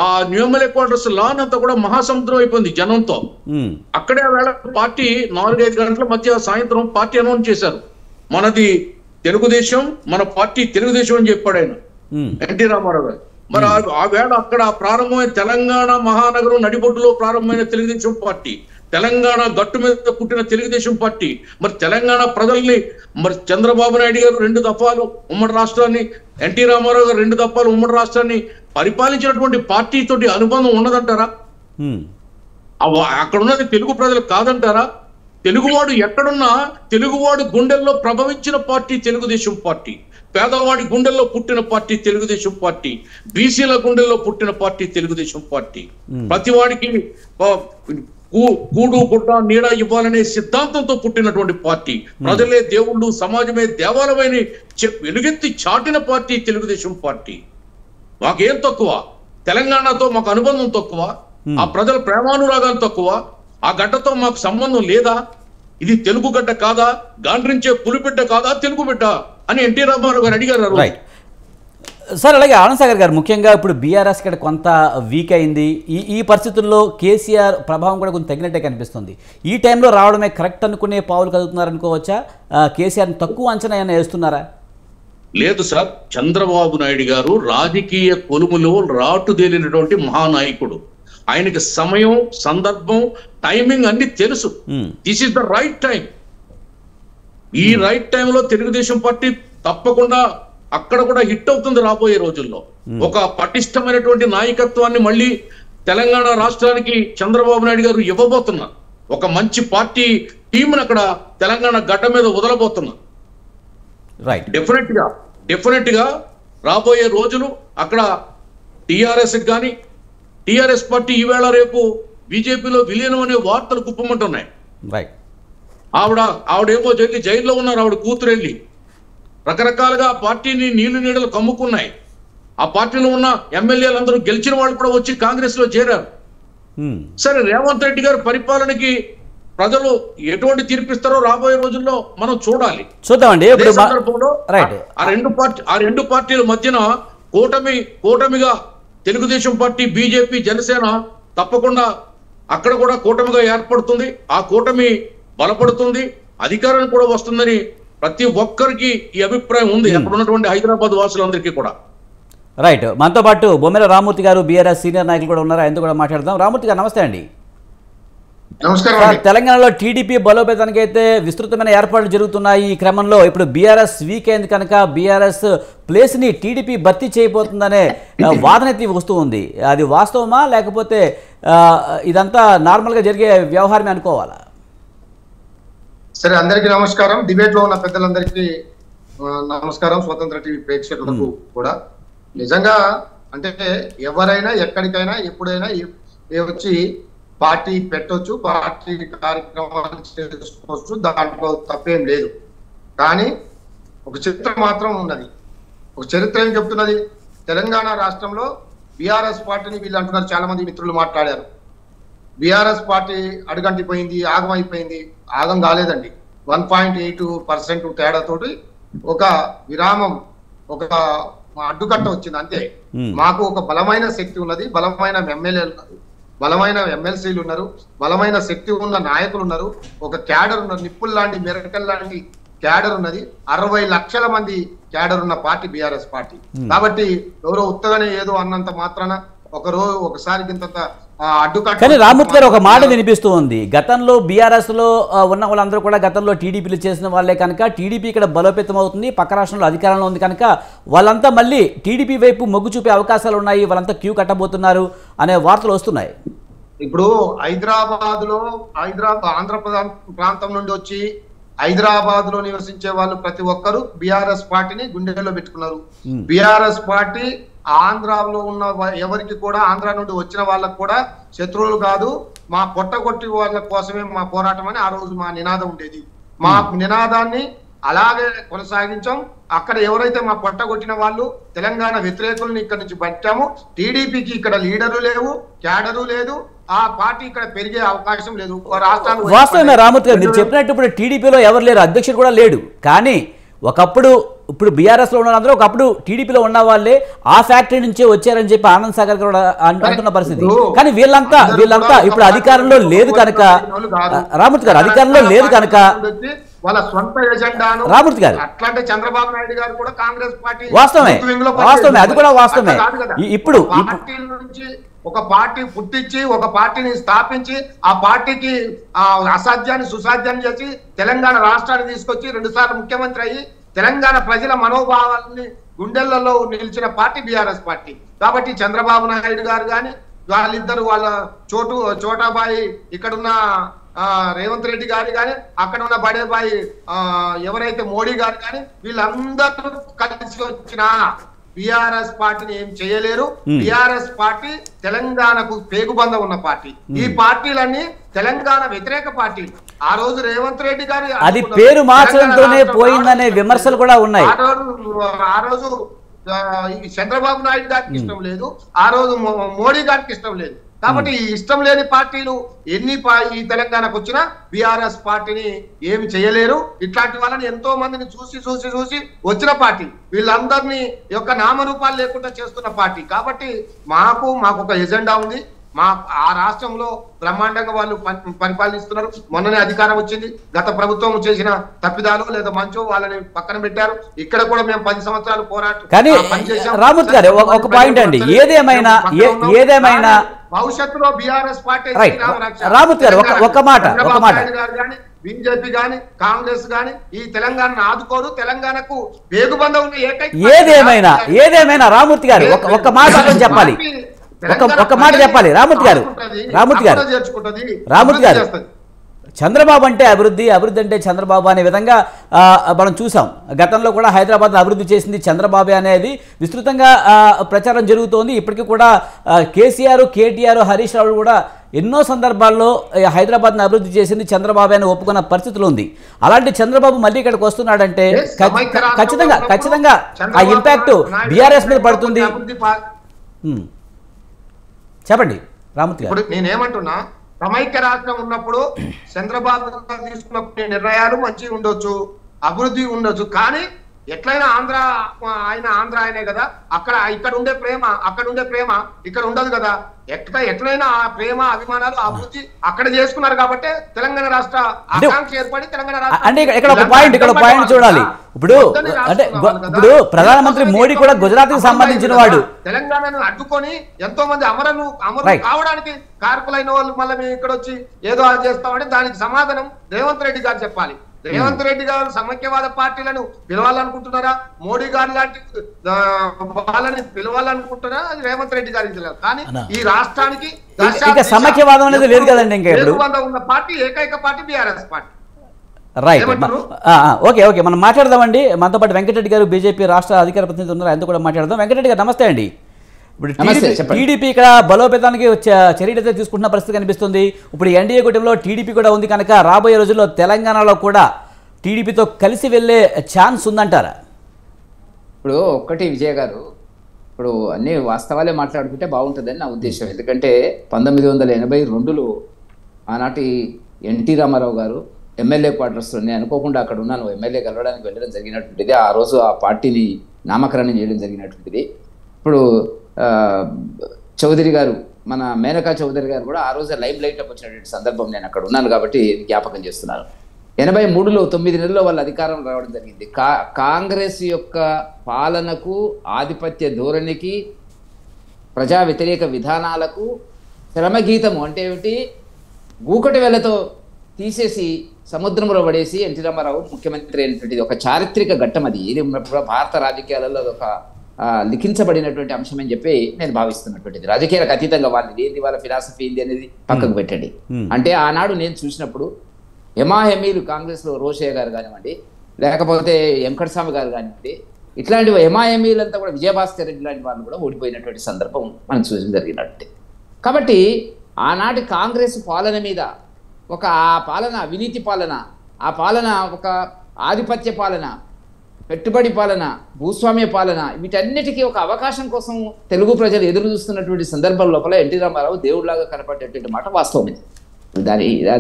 ఆ న్యూ ఎమ్మెల్యే క్వార్టర్స్ లాన్ అంతా కూడా మహాసముద్రం అయిపోయింది జనంతో. అక్కడే వేళ పార్టీ 4-5 గంటల మధ్య సాయంత్రం పార్టీ అనౌన్స్ చేశారు. మనది తెలుగుదేశం, మన పార్టీ తెలుగుదేశం అని చెప్పాడు ఆయన, ఎన్టీ రామారావు గారు. మరి ఆ వేళ అక్కడ ప్రారంభమైన తెలంగాణ మహానగరం నడిబొడ్డులో ప్రారంభమైన తెలుగుదేశం పార్టీ, తెలంగాణ గట్టు మీద పుట్టిన తెలుగుదేశం పార్టీ, మరి తెలంగాణ ప్రజల్ని, మరి చంద్రబాబు నాయుడు గారు 2 దఫాలు ఉమ్మడి రాష్ట్రాన్ని, ఎన్టీ రామారావు గారు 2 దఫాలు ఉమ్మడి రాష్ట్రాన్ని పరిపాలించినటువంటి పార్టీతోటి అనుబంధం ఉన్నదంటారా? అక్కడ ఉన్నది తెలుగు ప్రజలు కాదంటారా? తెలుగువాడు ఎక్కడున్నా తెలుగువాడు గుండెల్లో ప్రభవించిన పార్టీ తెలుగుదేశం పార్టీ. పేదవాడి గుండెల్లో పుట్టిన పార్టీ తెలుగుదేశం పార్టీ. బీసీల గుండెల్లో పుట్టిన పార్టీ తెలుగుదేశం పార్టీ. ప్రతివాడికి కూడు గుడ్డ నీడ ఇవ్వాలనే సిద్ధాంతంతో పుట్టినటువంటి పార్టీ. ప్రజలే దేవుళ్ళు, సమాజమే దేవాలయమని వెలుగెత్తి చాటిన పార్టీ తెలుగుదేశం పార్టీ. మాకేం తక్కువ? తెలంగాణతో మాకు అనుబంధం తక్కువ? ఆ ప్రజల ప్రేమానురాగాలు తక్కువ? ఆ గడ్డతో మాకు సంబంధం లేదా? ఇది తెలుగు గడ్డ కాదా? గాండ్రించే పులిబిడ్డ కాదా తెలుగు బిడ్డ అని ఎన్టీ రామారావు గారు అడిగారు. సార్, అలాగే ఆనంద్ సాగర్ గారు, ముఖ్యంగా ఇప్పుడు బీఆర్ఎస్ ఇక్కడ కొంత వీక్ అయింది. ఈ పరిస్థితుల్లో కేసీఆర్ ప్రభావం కూడా కొంచెం తగినట్టే కనిపిస్తుంది. ఈ టైంలో రావడమే కరెక్ట్ అనుకునే పావులు కదుగుతున్నారు అనుకోవచ్చా? కేసీఆర్ని తక్కువ అంచనా ఏమైనా వేస్తున్నారా? లేదు సార్, చంద్రబాబు నాయుడు గారు రాజకీయ కొలుములో రాటుదేలినటువంటి మహానాయకుడు. ఆయనకి సమయం, సందర్భం, టైమింగ్ అన్ని తెలుసు. This is the right time. ఈ రైట్ టైంలో తెలుగుదేశం పార్టీ తప్పకుండా అక్కడ కూడా హిట్ అవుతుంది రాబోయే రోజుల్లో. ఒక పటిష్టమైనటువంటి నాయకత్వాన్ని మళ్ళీ తెలంగాణ రాష్ట్రానికి చంద్రబాబు నాయుడు గారు ఇవ్వబోతున్నారు. ఒక మంచి పార్టీ టీంని అక్కడ తెలంగాణ గడ్డ మీద వదలబోతున్నారు. డెఫినెట్ గా రాబోయే రోజులు అక్కడ టిఆర్ఎస్ కానీ, టిఆర్ఎస్ పార్టీ ఈవేళ రేపు బీజేపీలో విలీనం అనే వార్తలు కుప్పమంటున్నాయి. ఆవిడేమో జైల్లో ఉన్నారు. ఆవిడ కూతురు వెళ్ళి రకరకాలుగా పార్టీని నీళ్లు నీడలు కమ్ముకున్నాయి. ఆ పార్టీలో ఉన్న ఎమ్మెల్యేలందరూ గెలిచిన వాళ్ళు కూడా వచ్చి కాంగ్రెస్ లో చేరారు. సరే, రేవంత్ రెడ్డి గారి పరిపాలనకి ప్రజలు ఎటువంటి తీర్పిస్తారో రాబోయే రోజుల్లో మనం చూడాలి. సందర్భంలో ఆ రెండు పార్టీల మధ్యన కూటమిగా తెలుగుదేశం పార్టీ, బీజేపీ, జనసేన తప్పకుండా అక్కడ కూడా కూటమిగా ఏర్పడుతుంది. ఆ కూటమి బలపడుతుంది, అధికారం కూడా వస్తుందని ప్రతి ఒక్కరికి ఈ అభిప్రాయం ఉంది, అక్కడ ఉన్నటువంటి హైదరాబాద్ వాసులందరికీ కూడా. రైట్. మనతో పాటు బొమ్మెల రామూర్తి గారు, బీఆర్ఎస్ సీనియర్ నాయకులు కూడా ఉన్నారు, ఆయనతో కూడా మాట్లాడదాం. రామూర్తి గారు నమస్తే అండి. నమస్కారం. తెలంగాణలో టీడీపీ బలోపేతానికి అయితే విస్తృతమైన ఏర్పాట్లు జరుగుతున్నాయి. ఈ క్రమంలో ఇప్పుడు బీఆర్ఎస్ వీక్ అయింది కనుక బీఆర్ఎస్ ప్లేస్ని టీడీపీ భర్తీ చేయబోతుందనే వాదన అయితే వస్తూ ఉంది. అది వాస్తవమా లేకపోతే ఇదంతా నార్మల్గా జరిగే వ్యవహారమే అనుకోవాలా? సరే, అందరికీ నమస్కారం. డిబేట్ లో ఉన్న పెద్దలందరికీ నమస్కారం. స్వతంత్ర టీవీ ప్రేక్షకులకు కూడా. నిజంగా అంటే ఎవరైనా ఎక్కడికైనా ఎప్పుడైనా వచ్చి పార్టీ పెట్టొచ్చు, పార్టీ కార్యక్రమాలు చేసుకోవచ్చు, దాంట్లో తప్పేం లేదు. కానీ ఒక చరిత్ర మాత్రం ఉన్నది. ఒక చరిత్ర ఏం చెప్తున్నది? తెలంగాణ రాష్ట్రంలో బీఆర్ఎస్ పార్టీని వీళ్ళు అంటున్నారు, చాలా మంది మిత్రులు మాట్లాడారు. బీఆర్ఎస్ పార్టీ అడుగంటిపోయింది, ఆగమైపోయింది. ఆగం కాలేదండి. 1.8% తేడాతోటి ఒక విరామం, ఒక అడ్డుకట్ట వచ్చింది అంతే. మాకు ఒక బలమైన శక్తి ఉన్నది, బలమైన ఎమ్మెల్యేలు ఉన్నారు, బలమైన ఎమ్మెల్సీలు ఉన్నారు, బలమైన శక్తి ఉన్న నాయకులు ఉన్నారు, ఒక క్యాడర్ ఉన్నారు, నిప్పుల్ లాంటి మెరకల్ లాంటి క్యాడర్ ఉన్నది. 60 లక్షల మంది క్యాడర్ ఉన్న పార్టీ బీఆర్ఎస్ పార్టీ. కాబట్టి ఎవరో ఉత్తగానే ఏదో అన్నంత మాత్రాన ఒకసారి ఇంత అడ్డుకట్ట. కానీ రామూర్తి గారు ఒక మాట వినిపిస్తూ ఉంది, గతంలో బీఆర్ఎస్లో ఉన్న వాళ్ళందరూ కూడా గతంలో టీడీపీలు చేసిన వాళ్ళే కనుక టీడీపీ ఇక్కడ బలోపేతం అవుతుంది, పక్క రాష్ట్రంలో అధికారంలో ఉంది కనుక వాళ్ళంతా మళ్ళీ టీడీపీ వైపు మొగ్గు చూపే అవకాశాలు ఉన్నాయి, వాళ్ళంతా క్యూ కట్టబోతున్నారు అనే వార్తలు వస్తున్నాయి. ఇప్పుడు ఆంధ్ర ప్రాంతం నుండి వచ్చి హైదరాబాద్ లో నివసించే వాళ్ళు ప్రతి ఒక్కరు బీఆర్ఎస్ పార్టీని గుండెల్లో పెట్టుకున్నారు. బీఆర్ఎస్ పార్టీ ఆంధ్రాలో ఉన్న ఎవరికి కూడా, ఆంధ్ర నుండి వచ్చిన వాళ్ళకు కూడా శత్రువులు కాదు, మా పొట్టగొట్టి వాళ్ళ కోసమే మా పోరాటం అని ఆ రోజు మా నినాదం ఉండేది. మా నినాదాన్ని అలాగే కొనసాగించాం. అక్కడ ఎవరైతే మా పొట్టగొట్టిన వాళ్ళు తెలంగాణ వ్యతిరేకులను ఇక్కడ నుంచి పట్టాము. టీడీపీకి ఇక్కడ లీడరు లేవు, క్యాడరు లేదు, ఆ పార్టీ ఇక్కడ పెరిగే అవకాశం లేదు. రాష్ట్రాలు వాస్తవమే రామూర్తి గారు, మీరు చెప్పినట్టు ఇప్పుడు టీడీపీలో ఎవరు లేరు, అధ్యక్షుడు కూడా లేడు. కానీ ఇప్పుడు బీఆర్ఎస్లో ఉన్న అందరూ ఒకప్పుడు టీడీపీలో ఉన్న వాళ్ళే ఆ ఫ్యాక్టరీ నుంచే వచ్చారని చెప్పి ఆనంద్ సాగర్ కూడా అంటున్న పరిస్థితి. కానీ వీళ్ళంతా ఇప్పుడు అధికారంలో లేదు కనుక, రామూర్తి గారు అధికారంలో లేదు కనుక వాళ్ళ సొంత ఎజెండాను రామూర్తి గారు అట్లాంటి చంద్రబాబు నాయుడు గారు కూడా కాంగ్రెస్ పార్టీ వాస్తవమే, అది కూడా వాస్తవమే. ఇప్పుడు పార్టీ నుంచి ఒక పార్టీ పుట్టించి ఒక పార్టీని స్థాపించి ఆ పార్టీకి అసాధ్యాన్ని సుసాధ్యాన్ని చేసి తెలంగాణ రాష్ట్రాన్ని తీసుకొచ్చి 2 సార్లు ముఖ్యమంత్రి అయ్యి తెలంగాణ ప్రజల మనోభావాలని గుండెలలో నిలిచిన పార్టీ బీఆర్ఎస్ పార్టీ. కాబట్టి చంద్రబాబు నాయుడు గారు కానీ వాళ్ళిద్దరు, వాళ్ళ చోటాబాయి ఇక్కడున్న రేవంత్ రెడ్డి గారు కానీ, అక్కడ ఉన్న బడేబాయి ఎవరైతే మోడీ గారు కానీ, వీళ్ళందరూ కలిసి వచ్చిన బీఆర్ఎస్ పార్టీని ఏం చేయలేరు. బీఆర్ఎస్ పార్టీ తెలంగాణకు పేగుబంధం ఉన్న పార్టీ. ఈ పార్టీలన్నీ తెలంగాణ వ్యతిరేక పార్టీ. ఆ రోజు రేవంత్ రెడ్డి గారు అది పేరు మార్చడంతోనే పోయిందనే విమర్శలు కూడా ఉన్నాయి. ఆ రోజు చంద్రబాబు నాయుడు గారికి ఇష్టం లేదు, ఆ రోజు మోడీ గారికి ఇష్టం లేదు. కాబట్టి ఈ ఇష్టం లేని పార్టీలు ఎన్ని ఈ తెలంగాణకు వచ్చినా బీఆర్ఎస్ పార్టీని ఏమి చేయలేరు. ఇట్లాంటి వాళ్ళని ఎంతో మందిని చూసి వచ్చిన పార్టీ. వీళ్ళందరినీ యొక్క నామరూపాలు లేకుండా చేస్తున్న పార్టీ. కాబట్టి మాకు ఒక ఎజెండా ఉంది. ఆ రాష్ట్రంలో బ్రహ్మాండంగా వాళ్ళు పరిపాలిస్తున్నారు. మొన్ననే అధికారం వచ్చింది. గత ప్రభుత్వం చేసిన తప్పిదాలు లేదా మంచో వాళ్ళని పక్కన పెట్టారు. ఇక్కడ కూడా మేము 10 సంవత్సరాలు పోరాటం. కానీ రామూర్తి గారు ఒక పాయింట్ అండి, ఏదేమైనా భవిష్యత్తులో బీఆర్ఎస్ పార్టీ రామూర్తి గారు ఒక మాట బీజేపీ గాని కాంగ్రెస్ గాని ఈ తెలంగాణను ఆదుకోరు. తెలంగాణకు వేగుబంధం ఉన్న ఏదేమైనా రామూర్తి గారు ఒక మాట చెప్పాలి, ఒక మాట చెప్పాలి. రామూర్తి గారు చంద్రబాబు అంటే అభివృద్ధి అంటే చంద్రబాబు అనే విధంగా మనం చూసాం. గతంలో కూడా హైదరాబాద్ అభివృద్ధి చేసింది చంద్రబాబు అనేది విస్తృతంగా ప్రచారం జరుగుతోంది. ఇప్పటికీ కూడా కేసీఆర్, కేటీఆర్, హరీష్ రావు కూడా ఎన్నో సందర్భాల్లో హైదరాబాద్ను అభివృద్ధి చేసింది చంద్రబాబు అని ఒప్పుకున్న పరిస్థితులు ఉంది. అలాంటి చంద్రబాబు మళ్ళీ ఇక్కడికి వస్తున్నాడంటే ఖచ్చితంగా ఆ ఇంపాక్ట్ బీఆర్ఎస్ మీద పడుతుంది. చెప్పండి రామూర్తి గారు. నేనేమంటున్నా, సమైక్య రాష్ట్రం ఉన్నప్పుడు చంద్రబాబు తీసుకున్న నిర్ణయాలు మంచిగా ఉండొచ్చు, అభివృద్ధి ఉండొచ్చు. కానీ ఎట్లయినా ఆంధ్ర ఆయనే కదా, ఇక్కడ ఉండే ప్రేమ ఇక్కడ ఉండదు కదా. ఎట్లయినా ఆ ప్రేమ అభిమానాలు అభివృద్ధి అక్కడ చేసుకున్నారు కాబట్టి తెలంగాణ రాష్ట్ర ఆకాంక్ష ఏర్పడి తెలంగాణ రాష్ట్రం అంటే ఇక్కడ ఒక పాయింట్ చూడాలి. ఇప్పుడు ప్రధానమంత్రి మోడీ కూడా గుజరాత్ కి సంబంధించిన వాడు. తెలంగాణను అడ్డుకొని ఎంతో మంది అమరులు కావడానికి కారకులైన వాళ్ళు మళ్ళీ మేము ఇక్కడ వచ్చి ఏదో అది చేస్తామంటే దానికి సమాధానం రేవంత్ రెడ్డి గారు చెప్పాలి. రేవంత్ రెడ్డి గారు సమైక్యవాద పార్టీలను పిలవాలనుకుంటున్నారా, మోడీ గారు లాంటి వాళ్ళని పిలవాలనుకుంటున్నారా, అది రేవంత్ రెడ్డి గారికి తెలియదు. కానీ ఈ రాష్ట్రానికి సమైక్యవాదం అనేది లేదు కదండి. ఇంకా ఉన్న పార్టీ ఏకైక party BRS party. Right, okay మనం మాట్లాడదామండి. మనతో పాటు వెంకటరెడ్డి గారు బీజేపీ రాష్ట్ర అధికార ప్రతినిధి ఉన్నారు, ఆయనతో కూడా మాట్లాడదాం. వెంకటరెడ్డి గారు నమస్తే అండి. ఇప్పుడు టీడీపీ ఇక్కడ బలోపేతానికి చర్యలు తీసుకుంటున్న పరిస్థితి కనిపిస్తుంది. ఇప్పుడు ఎన్డీఏ కూటమిలో టీడీపీ కూడా ఉంది కనుక రాబోయే రోజుల్లో తెలంగాణలో కూడా టీడీపీతో కలిసి వెళ్ళే ఛాన్స్ ఉందంటారా? ఇప్పుడు ఒక్కటి విజయ్ గారు, ఇప్పుడు అన్ని వాస్తవాలే మాట్లాడుకుంటే బాగుంటుందని నా ఉద్దేశం. ఎందుకంటే 1982లో ఆనాటి ఎన్టీ రామారావు గారు ఎమ్మెల్యే క్వార్టర్స్లో, నేను అనుకోకుండా అక్కడ ఉన్నాను, ఎమ్మెల్యే కలవడానికి వెళ్ళడం జరిగినటువంటిది. ఆ రోజు ఆ పార్టీని నామకరణం చేయడం జరిగినటువంటిది. ఇప్పుడు చౌదరి గారు, మన మేనకా చౌదరి గారు కూడా ఆ రోజు లైమ్ లైట్లోకి వచ్చినటువంటి సందర్భం నేను అక్కడ ఉన్నాను కాబట్టి జ్ఞాపకం చేస్తున్నాను. 83లో 9 నెలల్లో వాళ్ళ అధికారం రావడం జరిగింది. కాంగ్రెస్ యొక్క పాలనకు, ఆధిపత్య ధోరణికి, ప్రజా వ్యతిరేక విధానాలకు శ్రమగీతము అంటే ఏమిటి, గూకటి వేలతో తీసేసి సముద్రంలో పడేసి ఎన్టీ రామారావు ముఖ్యమంత్రి అయినటువంటిది ఒక చారిత్రక ఘట్టం. అది ఇది భారత రాజకీయాలలో అదొక లిఖించబడినటువంటి అంశం అని చెప్పి నేను భావిస్తున్నటువంటిది. రాజకీయాలకు అతీతంగా వాళ్ళది ఏంది, వాళ్ళ ఫిలాసఫీ ఏంది అనేది పక్కకు పెట్టండి. అంటే ఆనాడు నేను చూసినప్పుడు ఎమాఎమీలు కాంగ్రెస్లో రోషయ్య గారు కానివ్వండి, లేకపోతే వెంకటస్వామి గారు కానివ్వండి, ఇట్లాంటి ఎమాఎమీలంతా కూడా విజయభాస్కర్ రెడ్డి లాంటి వాళ్ళు కూడా ఓడిపోయినటువంటి సందర్భం మనం చూసి జరిగినట్టు. కాబట్టి ఆనాటి కాంగ్రెస్ పాలన మీద ఒక ఆ పాలన అవినీతి పాలన, ఆ పాలన ఒక ఆధిపత్య పాలన, పెట్టుబడి పాలన, భూస్వామ్య పాలన, వీటన్నిటికీ ఒక అవకాశం కోసం తెలుగు ప్రజలు ఎదురు చూస్తున్నటువంటి సందర్భం లోపల ఎన్టీ రామారావు దేవుడిలాగా కనపడేటువంటి మాట వాస్తవం. ఇది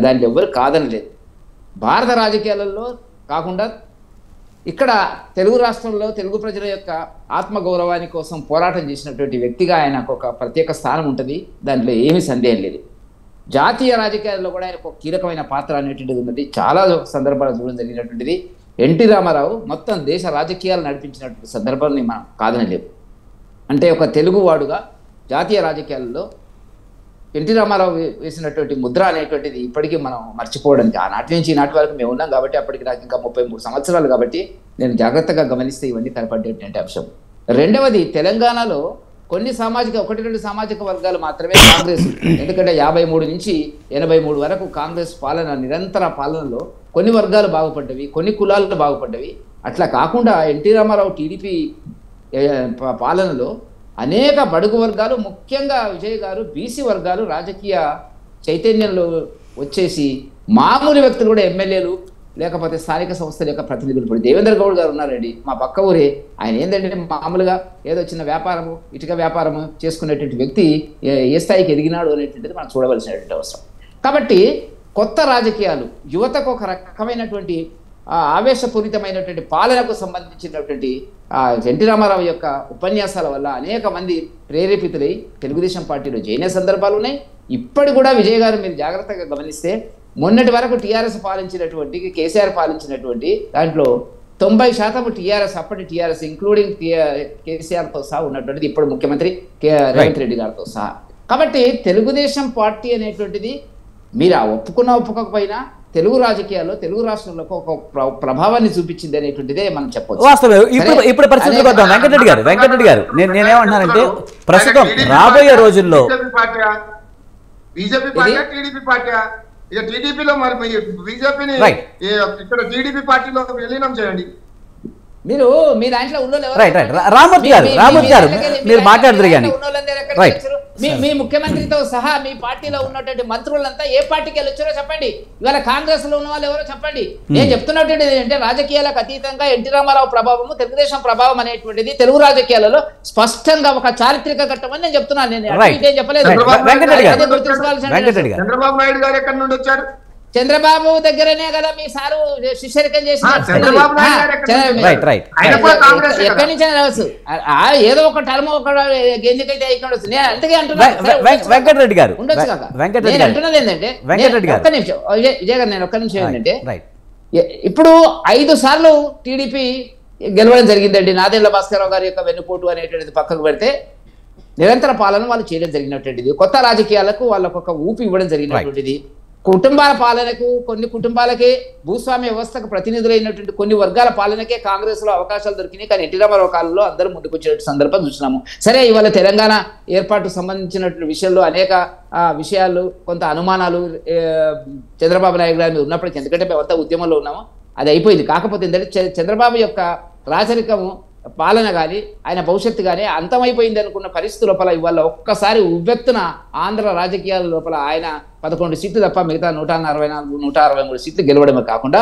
దాన్ని ఎవ్వరు కాదనలేదు. భారత రాజకీయాలలో కాకుండా ఇక్కడ తెలుగు రాష్ట్రంలో తెలుగు ప్రజల యొక్క ఆత్మగౌరవాని కోసం పోరాటం చేసినటువంటి వ్యక్తిగా ఆయనకు ఒక ప్రత్యేక స్థానం ఉంటుంది, దాంట్లో ఏమీ సందేహం లేదు. జాతీయ రాజకీయాల్లో కూడా ఆయనకు ఒక కీలకమైన పాత్ర అనేటువంటిది ఉన్నది, చాలా సందర్భాలు చూడడం జరిగినటువంటిది. ఎన్టీ రామారావు మొత్తం దేశ రాజకీయాలు నడిపించినటువంటి సందర్భాన్ని మనం కాదనలేము. అంటే ఒక తెలుగువాడుగా జాతీయ రాజకీయాల్లో ఎన్టీ రామారావు వేసినటువంటి ముద్ర అనేటువంటిది ఇప్పటికీ మనం మర్చిపోవడానికి, ఆనాటి నుంచి ఈనాటి వరకు మేము ఉన్నాం కాబట్టి అప్పటికి నాకు ఇంకా 33 సంవత్సరాలు కాబట్టి నేను జాగ్రత్తగా గమనిస్తే ఇవన్నీ కనపడేటువంటి అంశం. రెండవది, తెలంగాణలో కొన్ని 1-2 సామాజిక వర్గాలు మాత్రమే కాంగ్రెస్, ఎందుకంటే 53 నుంచి 83 వరకు కాంగ్రెస్ పాలన, నిరంతర పాలనలో కొన్ని వర్గాలు బాగుపడ్డవి, కొన్ని కులాలు బాగుపడ్డవి. అట్లా కాకుండా ఎన్టీ రామారావు టీడీపీ పాలనలో అనేక బడుగు వర్గాలు, ముఖ్యంగా విజయ్ గారు బీసీ వర్గాలు రాజకీయ చైతన్యంలో వచ్చేసి మామూలు వ్యక్తులు కూడా ఎమ్మెల్యేలు, లేకపోతే స్థానిక సంస్థల యొక్క ప్రతినిధులు. ఇప్పుడు దేవేంద్ర గౌడ్ గారు ఉన్నారండి, మా పక్క ఊరే. ఆయన ఏంటంటే మామూలుగా ఏదో చిన్న వ్యాపారము, ఇటుక వ్యాపారము చేసుకునేటువంటి వ్యక్తి ఏ స్థాయికి ఎదిగినాడు అనేటువంటిది మనం చూడవలసినటువంటి అవసరం. కాబట్టి కొత్త రాజకీయాలు, యువతకు ఒక రకమైనటువంటి ఆవేశపూరితమైనటువంటి పాలనకు సంబంధించినటువంటి ఎన్టీ రామారావు యొక్క ఉపన్యాసాల వల్ల అనేక మంది ప్రేరేపితులై తెలుగుదేశం పార్టీలో చేరిన సందర్భాలు ఉన్నాయి. ఇప్పటి కూడా విజయ్ గారు మీరు జాగ్రత్తగా గమనిస్తే మొన్నటి వరకు టీఆర్ఎస్ పాలించినటువంటి, కేసీఆర్ పాలించినటువంటి దాంట్లో 90% టీఆర్ఎస్, అప్పటి టీఆర్ఎస్ ఇంక్లూడింగ్ కేసీఆర్తో సహా ఉన్నటువంటిది ఇప్పుడు ముఖ్యమంత్రి రేవంత్ రెడ్డి గారితో సహా. కాబట్టి తెలుగుదేశం పార్టీ అనేటువంటిది మీరు ఒప్పుకోకపోయినా తెలుగు రాజకీయాల్లో, తెలుగు రాష్ట్రంలో ఒక ప్రభావాన్ని చూపించింది అనేటువంటిదే మనం చెప్పొచ్చు. ఇప్పుడు పరిస్థితులకు వద్దాం. వెంకటరెడ్డి గారు నేనేమంటున్నానంటే ప్రస్తుతం రాబోయే రోజుల్లో బీజేపీ పార్టీ, టీడీపీ పార్టీ, ఇక టీడీపీలో మరి బీజేపీని ఇక్కడ టీడీపీ పార్టీలో విలీనం చేయండి. మీరు మీ దాంట్లో రామూర్తి గారు మీరు మాట్లాడుతున్నారు కానీ మీ ముఖ్యమంత్రితో సహా మీ పార్టీలో ఉన్నటువంటి మంత్రులంతా ఏ పార్టీకి వెళ్ళొచ్చారో చెప్పండి. ఇవాళ కాంగ్రెస్ లో ఉన్న వాళ్ళు ఎవరో చెప్పండి. నేను చెప్తున్నటువంటి ఏంటంటే రాజకీయాలకు అతీతంగా ఎన్టీ రామారావు ప్రభావము, తెలుగుదేశం ప్రభావం అనేటువంటిది తెలుగు రాజకీయాలలో స్పష్టంగా ఒక చారిత్రక ఘట్టం అని నేను చెప్తున్నాను. నేను చెప్పలేదు. చంద్రబాబు నాయుడు గారు ఎక్కడి నుండి వచ్చారు? చంద్రబాబు దగ్గరనే కదా మీ సారు శిష్యరికం చేసి చంద్రబాబు నాయుడు గారు ఎక్కడ రైట్ రైట్ ఆయన కూడా కాంగ్రెస్ ఎక్కడి నుంచి రావచ్చు ఏదో ఒక టర్మ్ ఒక ఎందుకైతే అయిపోవచ్చు నేను అందుకే వెంకటరెడ్డి గారు ఉండొచ్చు కాక వెంకటరెడ్డి నేను గారు అంటున్నది ఏంటంటే వెంకటరెడ్డి గారు ఒక్క నిమిషం విజయ్ గారు నేను ఒక్క నిమిషం ఏంటంటే రైట్ ఇప్పుడు 5 సార్లు టీడీపీ గెలవడం జరిగిందండి. నాదెండ్ల భాస్కరరావు గారి యొక్క వెన్నుపోటు అనేటువంటిది పక్కకు పెడితే నిరంతర పాలన వాళ్ళు చేయడం జరిగినటువంటిది. కొత్త రాజకీయాలకు వాళ్ళకు ఒక ఊపి ఇవ్వడం జరిగినటువంటిది. కుటుంబాల పాలనకు కొన్ని కుటుంబాలకే భూస్వామ్య వ్యవస్థకు ప్రతినిధులైనటువంటి కొన్ని వర్గాల పాలనకే కాంగ్రెస్ లో అవకాశాలు దొరికినాయి. కానీ ఎన్టీ రామారావు కాలంలో అందరూ ముందుకు వచ్చినటువంటి సందర్భం చూసినాము. సరే ఇవాళ తెలంగాణ ఏర్పాటుకు సంబంధించినటువంటి విషయంలో అనేక విషయాలు కొంత అనుమానాలు చంద్రబాబు నాయుడు గారి మీద ఉన్నప్పటికీ, ఎందుకంటే మేమంతా ఉద్యమంలో ఉన్నాము, అది అయిపోయింది. కాకపోతే ఏంటంటే చంద్రబాబు యొక్క రాచరికము పాలన కానీ ఆయన భవిష్యత్తు కానీ అంతమైపోయింది అనుకున్న పరిస్థితి లోపల ఇవాళ ఒక్కసారి ఉవ్వెత్తున ఆంధ్ర రాజకీయాల లోపల ఆయన 11 సీట్లు తప్ప మిగతా 144 163 సీట్లు గెలవడమే కాకుండా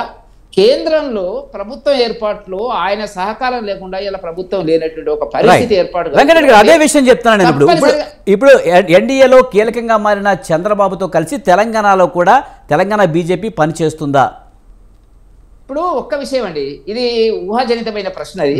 కేంద్రంలో ప్రభుత్వం ఏర్పాటులో ఆయన సహకారం లేకుండా ఇలా ప్రభుత్వం లేనటువంటి ఒక పరిస్థితి ఏర్పాటు. వెంకటరెడ్డి గారు అదే విషయం చెప్తాను నేను. ఇప్పుడు ఎన్డీఏలో కీలకంగా మారిన చంద్రబాబుతో కలిసి తెలంగాణలో కూడా తెలంగాణ బీజేపీ పనిచేస్తుందా? ఇప్పుడు ఒక్క విషయం అండి, ఇది ఊహాజనితమైన ప్రశ్న. అది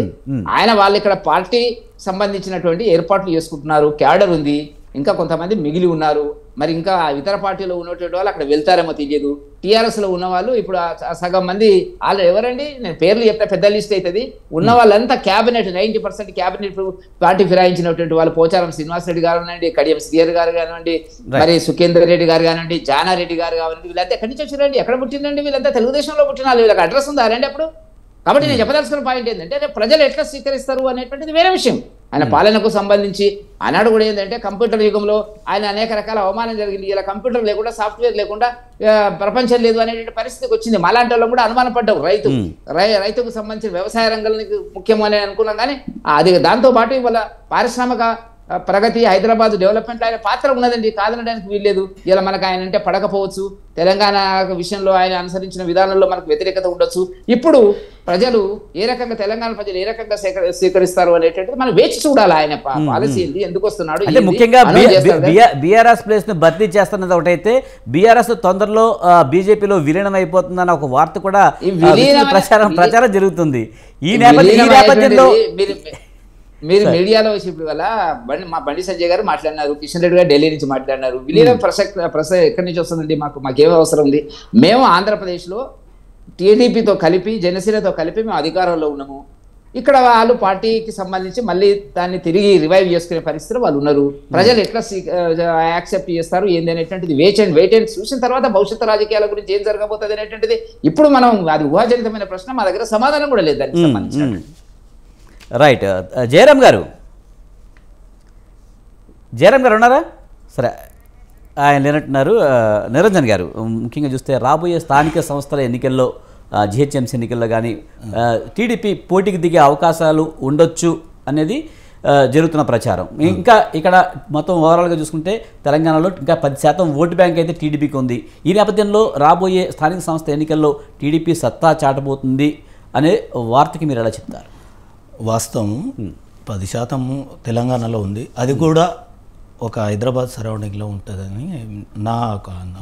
ఆయన వాళ్ళు ఇక్కడ పార్టీ సంబంధించినటువంటి ఏర్పాట్లు చేసుకుంటున్నారు, క్యాడర్ ఉంది, ఇంకా కొంతమంది మిగిలి ఉన్నారు. మరి ఇంకా ఇతర పార్టీలో ఉన్నటువంటి వాళ్ళు అక్కడ వెళ్తారేమో తెలియదు. టీఆర్ఎస్ లో ఉన్న వాళ్ళు ఇప్పుడు సగం మంది వాళ్ళు ఎవరండి, నేను పేర్లు చెప్తే పెద్ద లిస్ట్ అవుతుంది. ఉన్న వాళ్ళంతా క్యాబినెట్ 90% క్యాబినెట్ పార్టీ ఫిరాయించినటువంటి వాళ్ళు పోచారం శ్రీనివాసరెడ్డి గారు కానివ్వండి, కడియం శ్రీహరి గారు కానివ్వండి, మరి సుఖేందర్ రెడ్డి గారు కానివ్వండి, జానారెడ్డి గారు కానివ్వండి, వీళ్ళంతా ఎక్కడి నుంచి వచ్చిరండి, ఎక్కడ పుట్టిందండి? వీళ్ళంతా తెలుగుదేశంలో పుట్టిన వాళ్ళు, వీళ్ళకి అడ్రస్ ఉందా రండి అప్పుడు? కాబట్టి నేను చెప్పదలుచుకున్న పాయింట్ ఏంటంటే ప్రజలు ఎట్లా స్వీకరిస్తారు అనేటువంటిది వేరే విషయం. ఆయన పాలనకు సంబంధించి ఆనాడు కూడా ఏంటంటే కంప్యూటర్ యుగంలో ఆయన అనేక రకాల అవమానం జరిగింది. ఇలా కంప్యూటర్ లేకుండా సాఫ్ట్వేర్ లేకుండా ప్రపంచం లేదు అనేటువంటి పరిస్థితికి వచ్చింది. మాలాంటి వాళ్ళు కూడా అనుమానం పడ్డావు. రైతుకు సంబంధించిన వ్యవసాయ రంగానికి ముఖ్యమని అనుకున్నాం. కానీ అది దాంతో పాటు ఇవాళ పారిశ్రామిక ప్రగతి, హైదరాబాద్ డెవలప్మెంట్లో ఆయన పాత్ర ఉన్నదండి, కాదనడానికి వీల్లేదు. ఇలా మనకు ఆయన అంటే పడకపోవచ్చు, తెలంగాణ విషయంలో ఆయన అనుసరించిన విధానంలో మనకు వ్యతిరేకత ఉండొచ్చు. ఇప్పుడు ప్రజలు ఏ రకంగా, తెలంగాణ ప్రజలు ఏ రకంగా స్వీకరిస్తారు అనేటువంటిది మనం వేచి చూడాలి. ఆయన పాలసీ ఏంటి, ఎందుకు వస్తున్నాడు, అంటే ముఖ్యంగా బీఆర్ఎస్ ప్లేస్ ను భర్తీ చేస్తున్నది ఒకటైతే, బీఆర్ఎస్ తొందరలో బీజేపీలో విలీనం అయిపోతుందన్న ఒక వార్త కూడా ప్రచారం జరుగుతుంది. ఈ నేపథ్యంలో మీరు మీడియాలో ఇప్పుడు వల్ల మా బండి సంజయ్ గారు మాట్లాడినారు, కిషన్ రెడ్డి గారు ఢిల్లీ నుంచి మాట్లాడినారు. విలీనం ప్రసక్తి ఎక్కడి నుంచి వస్తుందండి? మాకేం అవసరం ఉంది? మేము ఆంధ్రప్రదేశ్లో టీడీపీతో కలిపి, జనసేనతో కలిపి మేము అధికారంలో ఉన్నాము. ఇక్కడ వాళ్ళు పార్టీకి సంబంధించి మళ్ళీ దాన్ని తిరిగి రివైవ్ చేసుకునే పరిస్థితులు వాళ్ళు ఉన్నారు. ప్రజలు ఎట్లా యాక్సెప్ట్ చేస్తారు ఏంది అనేటువంటిది వెయిట్ అండ్ చూసిన తర్వాత భవిష్యత్తు రాజకీయాల గురించి ఏం జరగబోతుంది అనేటువంటిది ఇప్పుడు మనం, అది ఊహాజనితమైన ప్రశ్న, మా దగ్గర సమాధానం కూడా లేదు దానికి సంబంధించిన. రైట్. జయరామ్ గారు ఉన్నారా? సరే, ఆయన లేనట్టున్నారు. నిరంజన్ గారు, ముఖ్యంగా చూస్తే రాబోయే స్థానిక సంస్థల ఎన్నికల్లో, జిహెచ్ఎంసీ ఎన్నికల్లో కానీ టీడీపీ పోటీకి దిగే అవకాశాలు ఉండొచ్చు అనేది జరుగుతున్న ప్రచారం. ఇంకా ఇక్కడ మొత్తం ఓవరాల్గా చూసుకుంటే తెలంగాణలో ఇంకా 10% ఓటు బ్యాంక్ అయితే టీడీపీకి ఉంది. ఈ నేపథ్యంలో రాబోయే స్థానిక సంస్థ ఎన్నికల్లో టీడీపీ సత్తా చాటబోతుంది అనే వార్తకి మీరు ఎలా చెప్తారు? వాస్తవం 10% తెలంగాణలో ఉంది. అది కూడా ఒక హైదరాబాద్ సరౌండింగ్లో ఉంటుందని నా ఒక అన్న.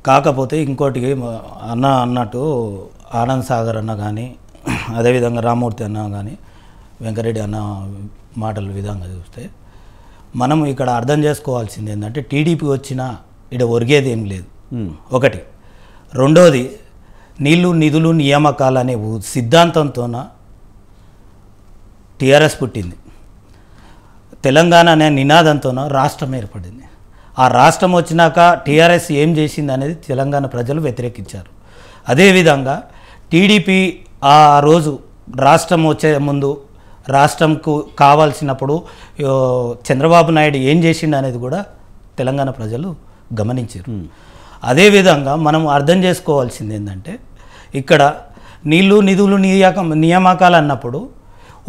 కాకపోతే ఇంకోటి అన్నట్టు ఆనంద్ సాగర్ అన్న కానీ, అదేవిధంగా రామూర్తి అన్న కానీ, వెంకరెడ్డి అన్న మాటల విధంగా చూస్తే మనం ఇక్కడ అర్థం చేసుకోవాల్సింది ఏంటంటే, టీడీపీ వచ్చినా ఇక్కడ ఒరిగేది ఏం లేదు ఒకటి. రెండోది, నీళ్లు నిధులు నియామకాలు అనే సిద్ధాంతంతోన టీఆర్ఎస్ పుట్టింది. తెలంగాణ అనే నినాదంతోన రాష్ట్రం ఏర్పడింది. ఆ రాష్ట్రం వచ్చినాక టీఆర్ఎస్ ఏం చేసింది అనేది తెలంగాణ ప్రజలు వ్యతిరేకించారు. అదేవిధంగా టీడీపీ ఆ రోజు రాష్ట్రం వచ్చే ముందు, రాష్ట్రంకు కావాల్సినప్పుడు చంద్రబాబు నాయుడు ఏం చేసిండు అనేది కూడా తెలంగాణ ప్రజలు గమనించారు. అదేవిధంగా మనం అర్థం చేసుకోవాల్సింది ఏంటంటే, ఇక్కడ నీళ్లు నిధులు నియామకాలు అన్నప్పుడు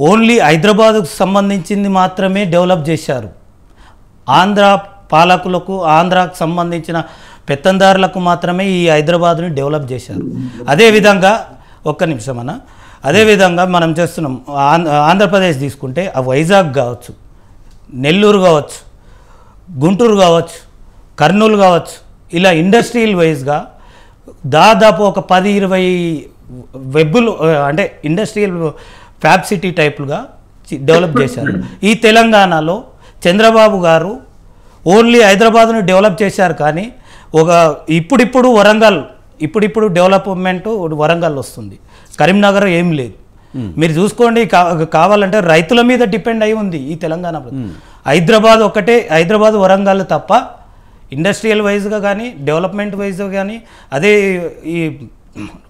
ఓన్లీ హైదరాబాద్కు సంబంధించింది మాత్రమే డెవలప్ చేశారు. ఆంధ్ర పాలకులకు, ఆంధ్రాకు సంబంధించిన పెత్తందారులకు మాత్రమే ఈ హైదరాబాద్ని డెవలప్ చేశారు. అదేవిధంగా ఒక్క నిమిషం అన్న, అదేవిధంగా మనం చేస్తున్నాం ఆంధ్రప్రదేశ్ తీసుకుంటే, ఆ వైజాగ్ కావచ్చు, నెల్లూరు కావచ్చు, గుంటూరు కావచ్చు, కర్నూలు కావచ్చు, ఇలా ఇండస్ట్రియల్ వైజ్గా దాదాపు ఒక 10-20 వెబ్బులు అంటే ఇండస్ట్రియల్ ఫ్యాబ్ సిటీ టైప్లుగా డెవలప్ చేశారు. ఈ తెలంగాణలో చంద్రబాబు గారు ఓన్లీ హైదరాబాద్ను డెవలప్ చేశారు, కానీ ఒక ఇప్పుడిప్పుడు డెవలప్మెంట్ వరంగల్ వస్తుంది, కరీంనగర్ ఏం లేదు. మీరు చూసుకోండి, కావాలంటే రైతుల మీద డిపెండ్ అయి ఉంది ఈ తెలంగాణ. హైదరాబాద్ వరంగల్ తప్ప ఇండస్ట్రియల్ వైజ్గా కానీ డెవలప్మెంట్ వైజ్గా కానీ అదే ఈ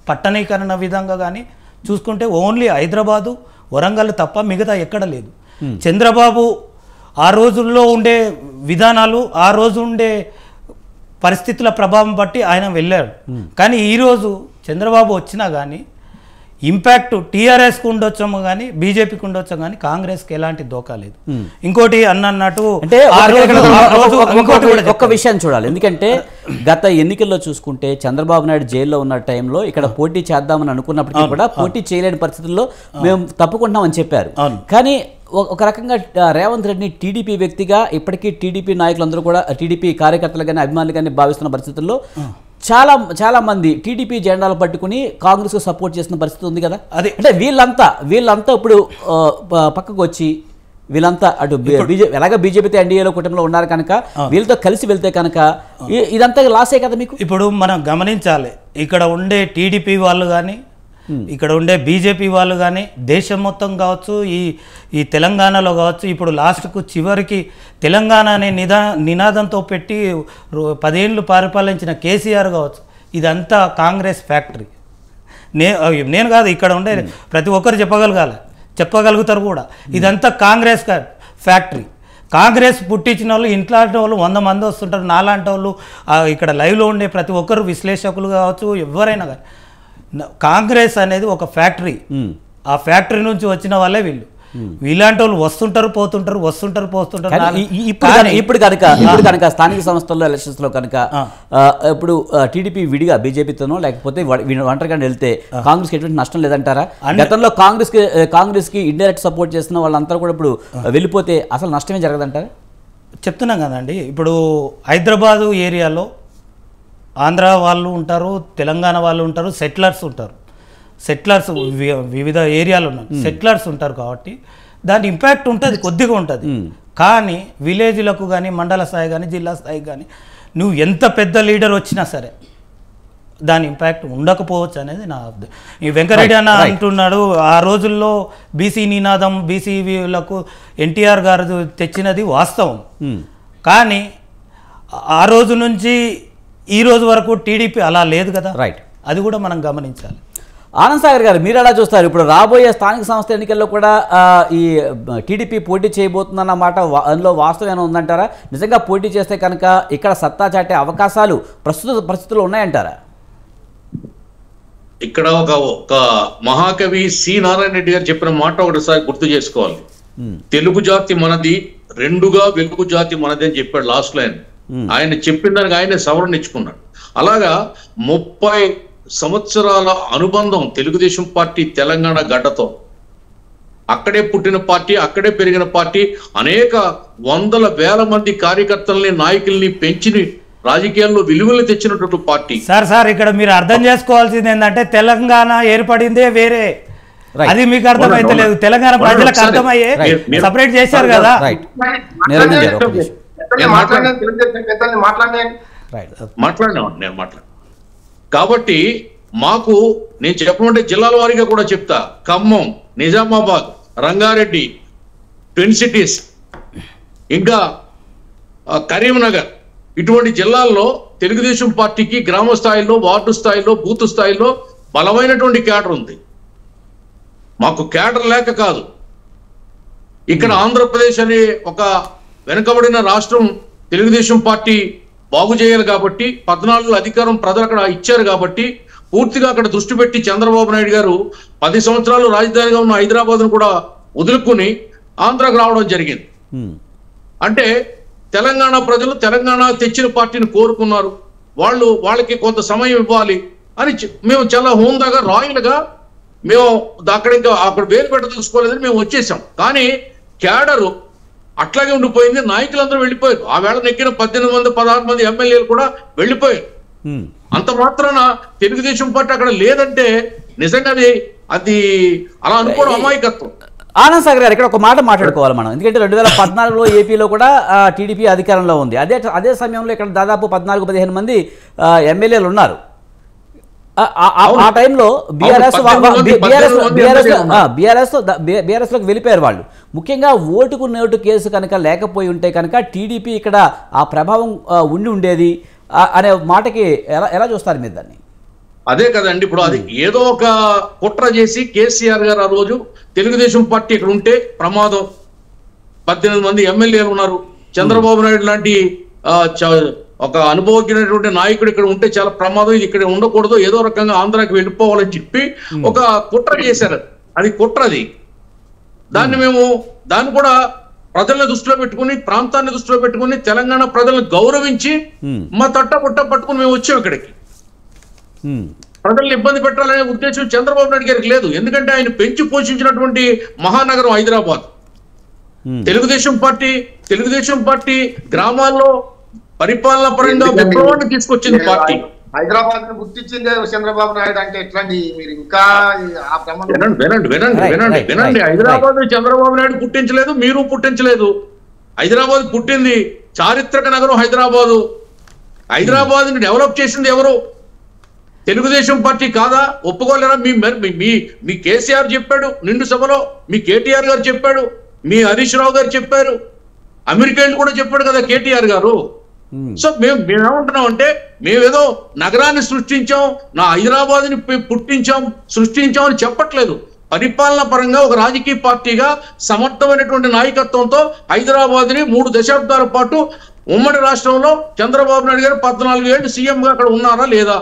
పట్టణీకరణ విధంగా కానీ చూసుకుంటే ఓన్లీ హైదరాబాదు వరంగల్ తప్ప మిగతా ఎక్కడ లేదు. చంద్రబాబు ఆ రోజుల్లో ఉండే విధానాలు, ఆ రోజు ఉండే పరిస్థితుల ప్రభావం బట్టి ఆయన వెళ్ళాడు. కానీ ఈరోజు చంద్రబాబు వచ్చినా కానీ ఇంపాక్ట్ టీఆర్ఎస్కి ఉండొచ్చాము కానీ బీజేపీకి ఉండొచ్చాము కానీ కాంగ్రెస్కి ఎలాంటి దోకా లేదు. ఇంకోటి అన్నట్టు అంటే ఒక్క విషయాన్ని చూడాలి. ఎందుకంటే గత ఎన్నికల్లో చూసుకుంటే చంద్రబాబు నాయుడు జైల్లో ఉన్న టైంలో ఇక్కడ పోటీ చేద్దామని అనుకున్నప్పటికీ కూడా పోటీ చేయలేని పరిస్థితుల్లో మేము తప్పుకుంటున్నామని చెప్పారు. కానీ ఒక రకంగా రేవంత్ రెడ్డిని టీడీపీ వ్యక్తిగా ఇప్పటికీ టీడీపీ నాయకులందరూ కూడా టీడీపీ కార్యకర్తలు కానీ అభిమానులు కానీ భావిస్తున్న పరిస్థితుల్లో చాలా మంది టీడీపీ జెండాలు పట్టుకుని కాంగ్రెస్కు సపోర్ట్ చేసిన పరిస్థితి ఉంది కదా. అదే అంటే వీళ్ళంతా ఇప్పుడు పక్కకు వచ్చి వీళ్ళంతా అటు ఎలాగ బీజేపీతో ఎన్డీఏలో కూటమిలో ఉన్నారు కనుక వీళ్ళతో కలిసి వెళ్తే కనుక ఇదంతా లాసే కదా మీకు. ఇప్పుడు మనం గమనించాలి, ఇక్కడ ఉండే టీడీపీ వాళ్ళు కానీ ఇక్కడ ఉండే బీజేపీ వాళ్ళు కానీ దేశం మొత్తం కావచ్చు, ఈ తెలంగాణలో కావచ్చు, ఇప్పుడు లాస్ట్కు చివరికి తెలంగాణ అనే నినాదంతో పెట్టి 10 ఏళ్ళు పరిపాలించిన కేసీఆర్ కావచ్చు, ఇదంతా కాంగ్రెస్ ఫ్యాక్టరీ. నేను కాదు, ఇక్కడ ఉండే ప్రతి ఒక్కరు చెప్పగలుగుతారు కూడా, ఇదంతా కాంగ్రెస్ ఫ్యాక్టరీ. కాంగ్రెస్ పుట్టించిన వాళ్ళు ఇంట్లాంటి వాళ్ళు 100 మంది వస్తుంటారు. నాలాంటి వాళ్ళు ఇక్కడ లైవ్లో ఉండే ప్రతి ఒక్కరు విశ్లేషకులు కావచ్చు, ఎవరైనా కానీ కాంగ్రెస్ అనేది ఒక ఫ్యాక్టరీ. ఆ ఫ్యాక్టరీ నుంచి వచ్చిన వాళ్ళే వీళ్ళంటి వాళ్ళు వస్తుంటారు పోతుంటారు. ఇప్పుడు కనుక స్థానిక సంస్థల్లో ఎలక్షన్స్ లో కనుక ఇప్పుడు టీడీపీ విడిగా బీజేపీతోనో లేకపోతే ఒంటరిగా వెళ్తే కాంగ్రెస్ కి ఎటువంటి నష్టం లేదంటారా? గతంలో కాంగ్రెస్ కి ఇండైరెక్ట్ సపోర్ట్ చేస్తున్న వాళ్ళంతా కూడా ఇప్పుడు వెళ్ళిపోతే అసలు నష్టమే జరగదంటారా? చెప్తున్నాం కదండి, ఇప్పుడు హైదరాబాదు ఏరియాలో ఆంధ్ర వాళ్ళు ఉంటారు, తెలంగాణ వాళ్ళు ఉంటారు, సెటిలర్స్ వివిధ ఏరియాలో ఉన్నారు, సెటిలర్స్ ఉంటారు. కాబట్టి దాని ఇంపాక్ట్ ఉంటుంది, కొద్దిగా ఉంటుంది. కానీ విలేజ్లకు కానీ మండల స్థాయి కానీ జిల్లా స్థాయి కానీ నువ్వు ఎంత పెద్ద లీడర్ వచ్చినా సరే దాని ఇంపాక్ట్ ఉండకపోవచ్చు అనేది నా అర్థం. ఈ వెంకరెడ్డి అన్న అంటున్నాడు, ఆ రోజుల్లో బీసీ నినాదం బీసీలకు ఎన్టీఆర్ గారు తెచ్చినది వాస్తవం. కానీ ఆ రోజు నుంచి ఈ రోజు వరకు టీడీపీ అలా లేదు కదా. రైట్, అది కూడా మనం గమనించాలి. ఆనంద్ సాగర్ గారు, మీరు ఎలా చూస్తారు? ఇప్పుడు రాబోయే స్థానిక సంస్థ ఎన్నికల్లో కూడా ఈ టీడీపీ పోటీ చేయబోతుందన్న మాట అందులో వాస్తవం ఉందంటారా? నిజంగా పోటీ చేస్తే కనుక ఇక్కడ సత్తా చాటే అవకాశాలు ప్రస్తుత పరిస్థితుల్లో ఉన్నాయంటారా? ఇక్కడ ఒక మహాకవి సి నారాయణ రెడ్డి గారు చెప్పిన మాట ఒకటిసారి గుర్తు చేసుకోవాలి. తెలుగు జాతి మనది, రెండుగా వెలుగు జాతి మనది అని చెప్పాడు లాస్ట్ లైన్. ఆయన చెప్పిన దానికి ఆయనే సవరణ ఇచ్చుకున్నాడు. అలాగా 30 సంవత్సరాల అనుబంధం తెలుగుదేశం పార్టీ తెలంగాణ గడ్డతో. అక్కడే పుట్టిన పార్టీ, అక్కడే పెరిగిన పార్టీ, అనేక వందల వేల మంది కార్యకర్తల్ని నాయకుల్ని పెంచి రాజకీయాల్లో విలువలు తెచ్చినటువంటి పార్టీ. సార్ ఇక్కడ మీరు అర్థం చేసుకోవాల్సింది ఏంటంటే తెలంగాణ ఏర్పడిందే వేరే, అది మీకు అర్థమైతే లేదు. తెలంగాణ ప్రజలకు అర్థమయ్యే సపరేట్ చేశారు కదా. మాట్లాడినా కాబట్టి మాకు నేను చెప్పమంటే జిల్లాల వారీగా కూడా చెప్తా. ఖమ్మం, నిజామాబాద్, రంగారెడ్డి, ట్విన్ సిటీస్, ఇంకా కరీంనగర్, ఇటువంటి జిల్లాల్లో తెలుగుదేశం పార్టీకి గ్రామ స్థాయిలో, వార్డు స్థాయిలో, బూత్ స్థాయిలో బలమైనటువంటి క్యాడర్ ఉంది. మాకు క్యాడర్ లేక కాదు. ఇక్కడ ఆంధ్రప్రదేశ్ అనే ఒక వెనుకబడిన రాష్ట్రం తెలుగుదేశం పార్టీ బాగు చేయాలి కాబట్టి 14 అధికారం ప్రజలు అక్కడ ఇచ్చారు కాబట్టి పూర్తిగా అక్కడ దృష్టి పెట్టి చంద్రబాబు నాయుడు గారు 10 సంవత్సరాలు రాజధానిగా ఉన్న హైదరాబాద్ను కూడా వదులుకొని ఆంధ్రాకు రావడం జరిగింది. అంటే తెలంగాణ ప్రజలు తెలంగాణ తెచ్చిన పార్టీని కోరుకున్నారు. వాళ్ళకి కొంత సమయం ఇవ్వాలి అని మేము చాలా హోందాగా రాయలుగా మేము అక్కడ వేలు పెట్ట చూసుకోలేదని మేము వచ్చేసాం. కానీ క్యాడరు అట్లాగే ఉండిపోయింది. నాయకులందరూ వెళ్ళిపోయారు. ఆ వేళ నెక్కిన 18 మంది 16 మంది ఎమ్మెల్యేలు కూడా వెళ్ళిపోయారు. అంత మాత్రాన తెలుగుదేశం పార్టీ అక్కడ లేదంటే నిజంగా అది అలా అనుకోవడం అమాయకత్వం. ఆనంద్ సాగర్ గారు ఇక్కడ ఒక మాట మాట్లాడుకోవాలి మనం, ఎందుకంటే 2014లో ఏపీలో కూడా టీడీపీ అధికారంలో ఉంది. అదే సమయంలో ఇక్కడ దాదాపు 14-15 మంది ఎమ్మెల్యేలు ఉన్నారు. ఆ టైంలో బీఆర్ఎస్లోకి వెళ్ళిపోయారు వాళ్ళు. ముఖ్యంగా ఓటుకు నోటు కేసు కనుక లేకపోయి ఉంటే కనుక టీడీపీ ఇక్కడ ఆ ప్రభావం ఉండి ఉండేది అనే మాటకి ఎలా చూస్తారు మీరు దాన్ని? అదే కదండి, ఇప్పుడు అది ఏదో ఒక కుట్ర చేసి కేసీఆర్ గారు ఆ రోజు తెలుగుదేశం పార్టీ ఇక్కడ ఉంటే ప్రమాదం, 18 మంది ఎమ్మెల్యేలు ఉన్నారు, చంద్రబాబు నాయుడు లాంటి ఒక అనుభవజ్ఞమైనటువంటి నాయకుడు ఇక్కడ ఉంటే చాలా ప్రమాదం, ఇది ఇక్కడ ఉండకూడదు, ఏదో రకంగా ఆంధ్రాకి వెళ్ళిపోవాలని చెప్పి ఒక కుట్ర చేశారు. అది కుట్రది. దాన్ని కూడా ప్రజలను దృష్టిలో పెట్టుకుని, ప్రాంతాన్ని దృష్టిలో పెట్టుకుని, తెలంగాణ ప్రజలను గౌరవించి మా తట్టబుట్ట పట్టుకుని మేము వచ్చాం ఇక్కడికి. ప్రజలను ఇబ్బంది పెట్టాలనే ఉద్దేశం చంద్రబాబు నాయుడు గారికి లేదు. ఎందుకంటే ఆయన పెంచి పోషించినటువంటి మహానగరం హైదరాబాద్. తెలుగుదేశం పార్టీ గ్రామాల్లో పరిపాలన పరంగా విప్లవాన్ని తీసుకొచ్చింది పార్టీ. హైదరాబాద్ ను గుర్తించిందే చంద్రబాబు నాయుడు అంటే ఎట్లాంటి, మీరు ఇంకా వినండి. హైదరాబాద్ చంద్రబాబు నాయుడు పుట్టించలేదు, మీరు పుట్టించలేదు. హైదరాబాద్ పుట్టింది చారిత్రక నగరం హైదరాబాదు. హైదరాబాద్ ని డెవలప్ చేసింది ఎవరు? తెలుగుదేశం పార్టీ కాదా? ఒప్పుకోలేరా? మీ కేసీఆర్ చెప్పాడు నిండు సభలో, మీ కేటీఆర్ గారు చెప్పాడు, మీ హరీష్ రావు గారు చెప్పారు, అమెరికా కూడా చెప్పాడు కదా కేటీఆర్ గారు. సో మేమేమంటున్నాం అంటే, మేమేదో నగరాన్ని సృష్టించాం, నా హైదరాబాద్ని సృష్టించాం అని చెప్పట్లేదు. పరిపాలన పరంగా ఒక రాజకీయ పార్టీగా సమర్థమైనటువంటి నాయకత్వంతో హైదరాబాద్ ని 3 దశాబ్దాల పాటు ఉమ్మడి రాష్ట్రంలో చంద్రబాబు నాయుడు గారు 14 ఏళ్ళు సీఎం గా అక్కడ ఉన్నారా లేదా?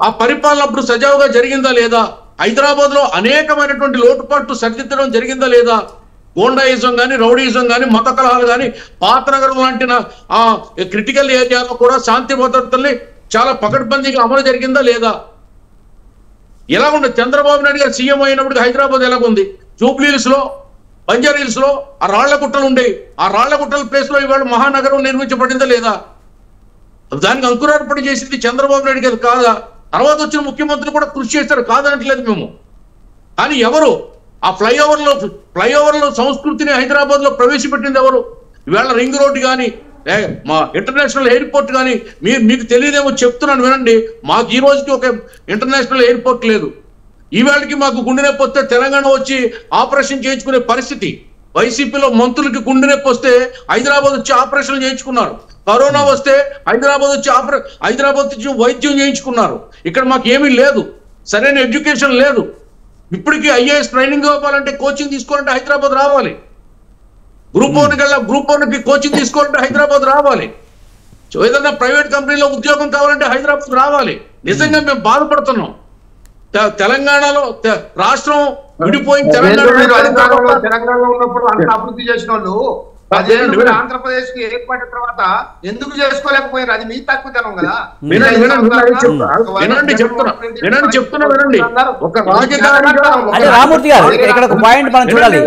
ఆ పరిపాలన అప్పుడు సజావుగా జరిగిందా లేదా? హైదరాబాద్ లో అనేకమైనటువంటి లోటుపాట్లు సరిదిద్దడం జరిగిందా లేదా? గోండాయిజం కానీ, రౌడీయిజం కానీ, మత కలహాలు కానీ, పాత నగరం లాంటి క్రిటికల్ ఏరియాలో కూడా శాంతి భద్రతల్ని చాలా పకడ్బందీగా అమలు జరిగిందా లేదా? ఎలా ఉండదు? చంద్రబాబు నాయుడు గారు సీఎం అయినప్పుడు హైదరాబాద్ ఎలాగుంది? జూబ్లీహిల్స్ లో, బంజారీల్స్ లో ఆ రాళ్ల గుట్టలు ఉండేవి. ఆ రాళ్ల గుట్టల ప్లేస్ లో ఇవాళ మహానగరం నిర్మించబడిందా లేదా? దానికి అంకురార్పణ చేసింది చంద్రబాబు నాయుడు గారు కాదా? తర్వాత వచ్చిన ముఖ్యమంత్రులు కూడా కృషి చేశారు, కాదనట్లేదు మేము. కానీ ఎవరు ఆ ఫ్లైఓవర్లో సంస్కృతిని హైదరాబాద్ లో ప్రవేశపెట్టింది ఎవరు? ఇవాళ రింగ్ రోడ్డు కానీ, మా ఇంటర్నేషనల్ ఎయిర్పోర్ట్ కానీ, మీకు తెలియదేమో చెప్తున్నాను వినండి. మాకు ఈ రోజుకి ఒక ఇంటర్నేషనల్ ఎయిర్పోర్ట్ లేదు. ఈవేళకి మాకు గుండె నొప్పి వస్తే తెలంగాణ వచ్చి ఆపరేషన్ చేయించుకునే పరిస్థితి. వైసీపీలో మంత్రులకి గుండె నొప్పి వస్తే హైదరాబాద్ వచ్చి ఆపరేషన్ చేయించుకున్నారు. కరోనా వస్తే హైదరాబాద్ వచ్చి వైద్యం చేయించుకున్నారు. ఇక్కడ మాకు ఏమీ లేదు, సరైన ఎడ్యుకేషన్ లేదు. ఇప్పటికీ ఐఏఎస్ ట్రైనింగ్ ఇవ్వాలంటే, కోచింగ్ తీసుకోవాలంటే హైదరాబాద్ రావాలి. గ్రూప్ 1కి కోచింగ్ తీసుకోవాలంటే హైదరాబాద్ రావాలి. ఏదైనా ప్రైవేట్ కంపెనీలో ఉద్యోగం కావాలంటే హైదరాబాద్ రావాలి. నిజంగా మేము బాధపడుతున్నాం. తెలంగాణలో రాష్ట్రం విడిపోయి తెలంగాణలో ఉన్నప్పుడు అంత అభివృద్ధి చేసిన వాళ్ళు ఆంధ్రప్రదేశ్ కి ఏర్పడిన తర్వాత ఎందుకు చేసుకోలేకపోయారు? అది మీ తక్కువతనం కదా. రామూర్తి గారు ఇక్కడ ఒక పాయింట్ మనం చూడాలి.